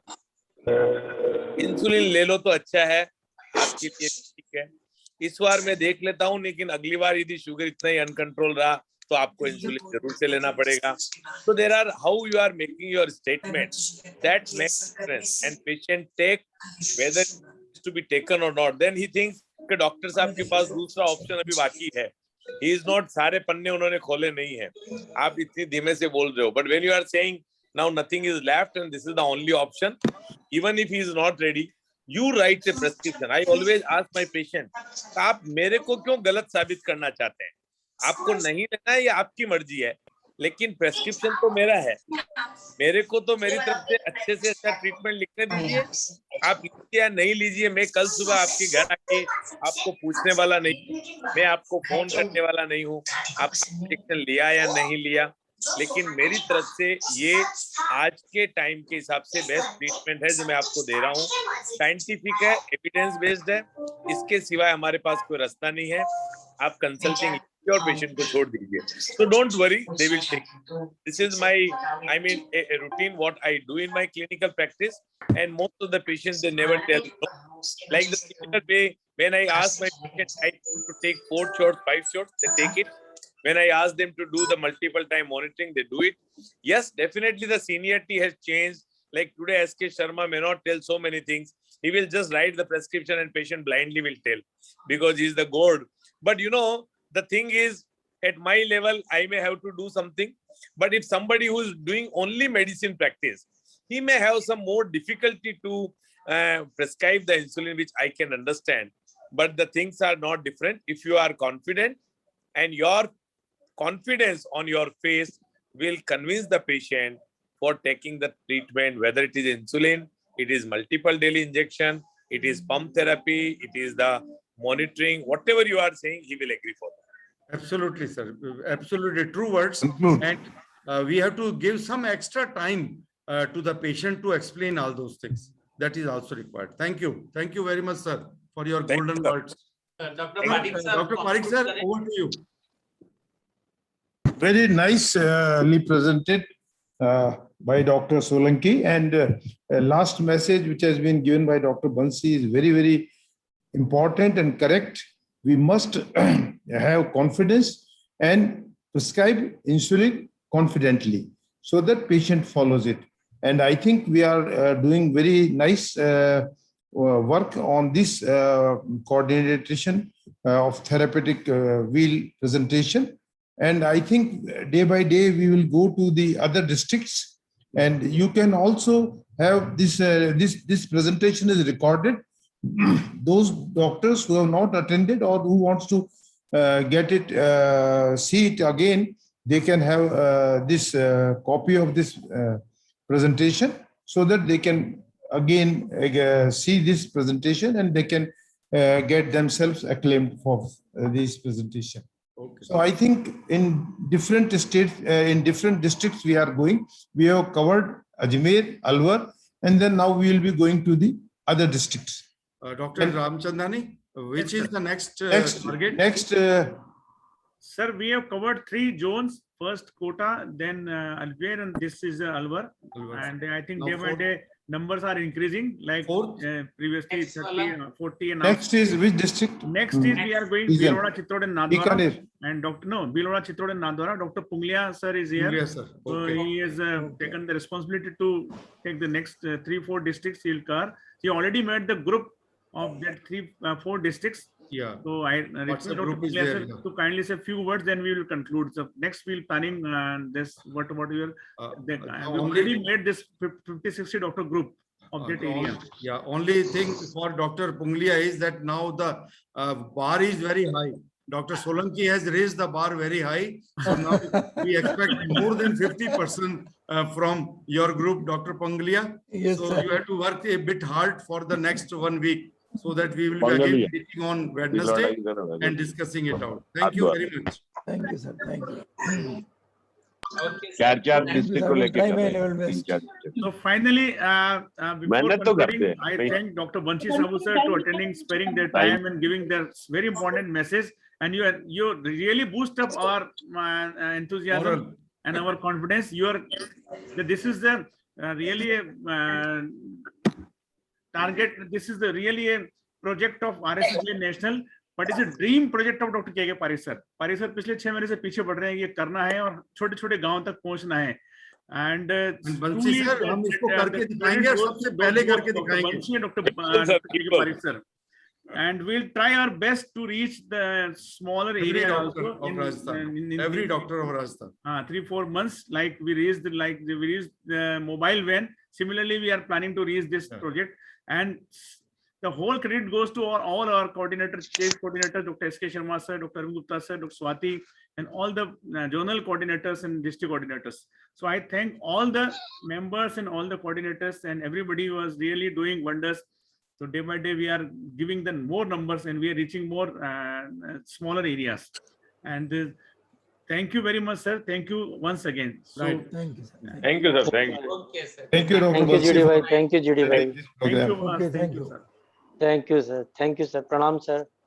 insulin ले लो तो अच्छा है, आपके लिए ठीक है. इस बार मैं देख लेता हूं, लेकिन अगली बार यदि शुगर इतना ही अनकंट्रोल रहा तो आपको इंसुलिन जरूर से लेना पड़ेगा. So there are how you are making your statements that makes difference, and patient take whether it's to be taken or not. Then he thinks कि डॉक्टर साहब के पास दूसरा ऑप्शन अभी बाकी है. He is not सारे पन्ने उन्होंने खोले नहीं है. आप इतनी धीमे से बोल रहे हो. But when you are saying now nothing is left and this is the only option, even if he is not ready, you write a prescription. I always ask my patient, आप मेरे को क्यों गलत साबित करना चाहते हैं? आपको नहीं लेना है, ये आपकी मर्जी है, लेकिन प्रेस्क्रिप्शन तो मेरा है. मेरे को तो मेरी तरफ से अच्छे से अच्छा ट्रीटमेंट लिखने दीजिए. आप लीजिए या नहीं लीजिए, मैं कल सुबह आपके घर आके आपको पूछने वाला नहीं, मैं आपको फोन करने वाला नहीं हूँ आपने इंजेक्शन लिया या नहीं लिया. लेकिन मेरी तरफ से ये आज के टाइम के हिसाब से बेस्ट ट्रीटमेंट है जो मैं आपको दे रहा हूँ. साइंटिफिक है, एविडेंस बेस्ड है, इसके सिवाय हमारे पास कोई रास्ता नहीं है. आप कंसल्टिंग और पेशेंट को छोड़ दीजिए. So don't worry, they will take. This is my, I mean, a routine what I do in my clinical practice, and most of the patients they never tell no. Like the similar way, when I ask my patient to take 4 shots, 5 shots, they take it. When I ask them to do the multiple time monitoring, they do it. Yes, definitely the seniority has changed. Like today, S.K. Sharma may not tell so many things. He will just write the prescription and patient blindly will tell because he's the god. But you know, the thing is, at my level, I may have to do something. But if somebody who is doing only medicine practice, he may have some more difficulty to prescribe the insulin, which I can understand. But the things are not different. If you are confident and your confidence on your face will convince the patient for taking the treatment, whether it is insulin, it is multiple daily injection, it is pump therapy, it is the monitoring, whatever you are saying, he will agree for that. Absolutely, sir. Absolutely true words. Conclude. And we have to give some extra time to the patient to explain all those things. That is also required. Thank you. Thank you very much, sir, for your Thank golden you, sir. words. Dr. Parik sir, Dr. Parik, sir, over to you. Very nicely presented by Dr. Solanki, and last message which has been given by Dr. Bansi is very, very important and correct. We must have confidence and prescribe insulin confidently so that patient follows it. And I think we are doing very nice work on this coordination of therapeutic wheel presentation. And I think day by day we will go to the other districts, and you can also have this. This presentation is recorded. Those doctors who have not attended or who wants to get it, see it again, they can have this copy of this presentation so that they can again see this presentation and they can get themselves acclaimed for this presentation. Okay. So I think in different states, in different districts we are going. We have covered Ajmer, Alwar, and then now we will be going to the other districts. Dr. Ramchandani, which is the next target? Next, Sir, we have covered 3 zones. First Kota, then Alwar, and this is Alwar. And I think Now day by day numbers are increasing. Like previously Next 30, 40, and next is which district? next is we are going Region. Bhilwara, Chittorgarh, and Nadwara. Bikaner. And Bhilwara, Chittorgarh, and Nadwara. Dr. Punglia sir is here. Yes, sir. So Okay. he has taken the responsibility to take the next 3-4 districts. He'll cover. He already made the group of that 3-4 districts. Yeah. So I request WhatsApp Dr. group is Punglia there, sir yeah. to kindly say a few words, then we will conclude. So next we'll planning this what we are. We already made this 50-60 doctor group of that area. Yeah, only thing for Dr. Punglia is that now the bar is very high. Dr. Solanki has raised the bar very high. So now we expect more than 50% from your group, Dr. Punglia. Yes, so sir. you have to work a bit hard for the next 1 week so that we will be Punglia. again meeting on Wednesday and discussing it out. Thank you very much. Thank you, sir. Thank you. Okay, sir. चार चार Thank district को लेके कर रहे हैं, 3-4 district। So finally, before मेहनत तो करते concluding, हैं I भाई। thank Dr. Banshi Sabu sir to attending, sparing their time and giving their very important message. And you really boost up our enthusiasm Moral. and our confidence. This is the really a target. This is the really a project of RSSDI National, but it's a dream project of Dr. K.K. Parikh sir. Parikh sir पिछले 6 महीने से पीछे बढ़ रहे हैं, ये करना है और छोटे-छोटे गांव तक पहुंचना है. And बंसी सर, हम इसको करके दिखाएंगे और सबसे पहले करके दिखाएंगे। Banshi and Dr. Sir, K.K. Parikh sir. And we'll try our best to reach the smaller Every area doctor also of Rajasthan, every doctor of Rajasthan. 3-4 months, like we reached the mobile van. Similarly, we are planning to reach this project, and the whole credit goes to all our coordinators, state coordinators, Dr. S.K. Sharma sir, Dr. Arvind Gupta sir, Dr. Swati, and all the zonal coordinators and district coordinators. So I thank all the members and all the coordinators, and everybody was really doing wonders. So day by day, we are giving them more numbers and we are reaching more smaller areas. And thank you very much, sir. Thank you once again. So, Right. Thank you, sir. Thank you, sir. Thank you. Okay, sir. Thank you, Dr. Thank you, Banshi, GD for bhai. Thank you, GD bhai. attending this thank program. you, Okay, thank you, sir. Thank you, sir. Thank you, sir. Pranam, sir.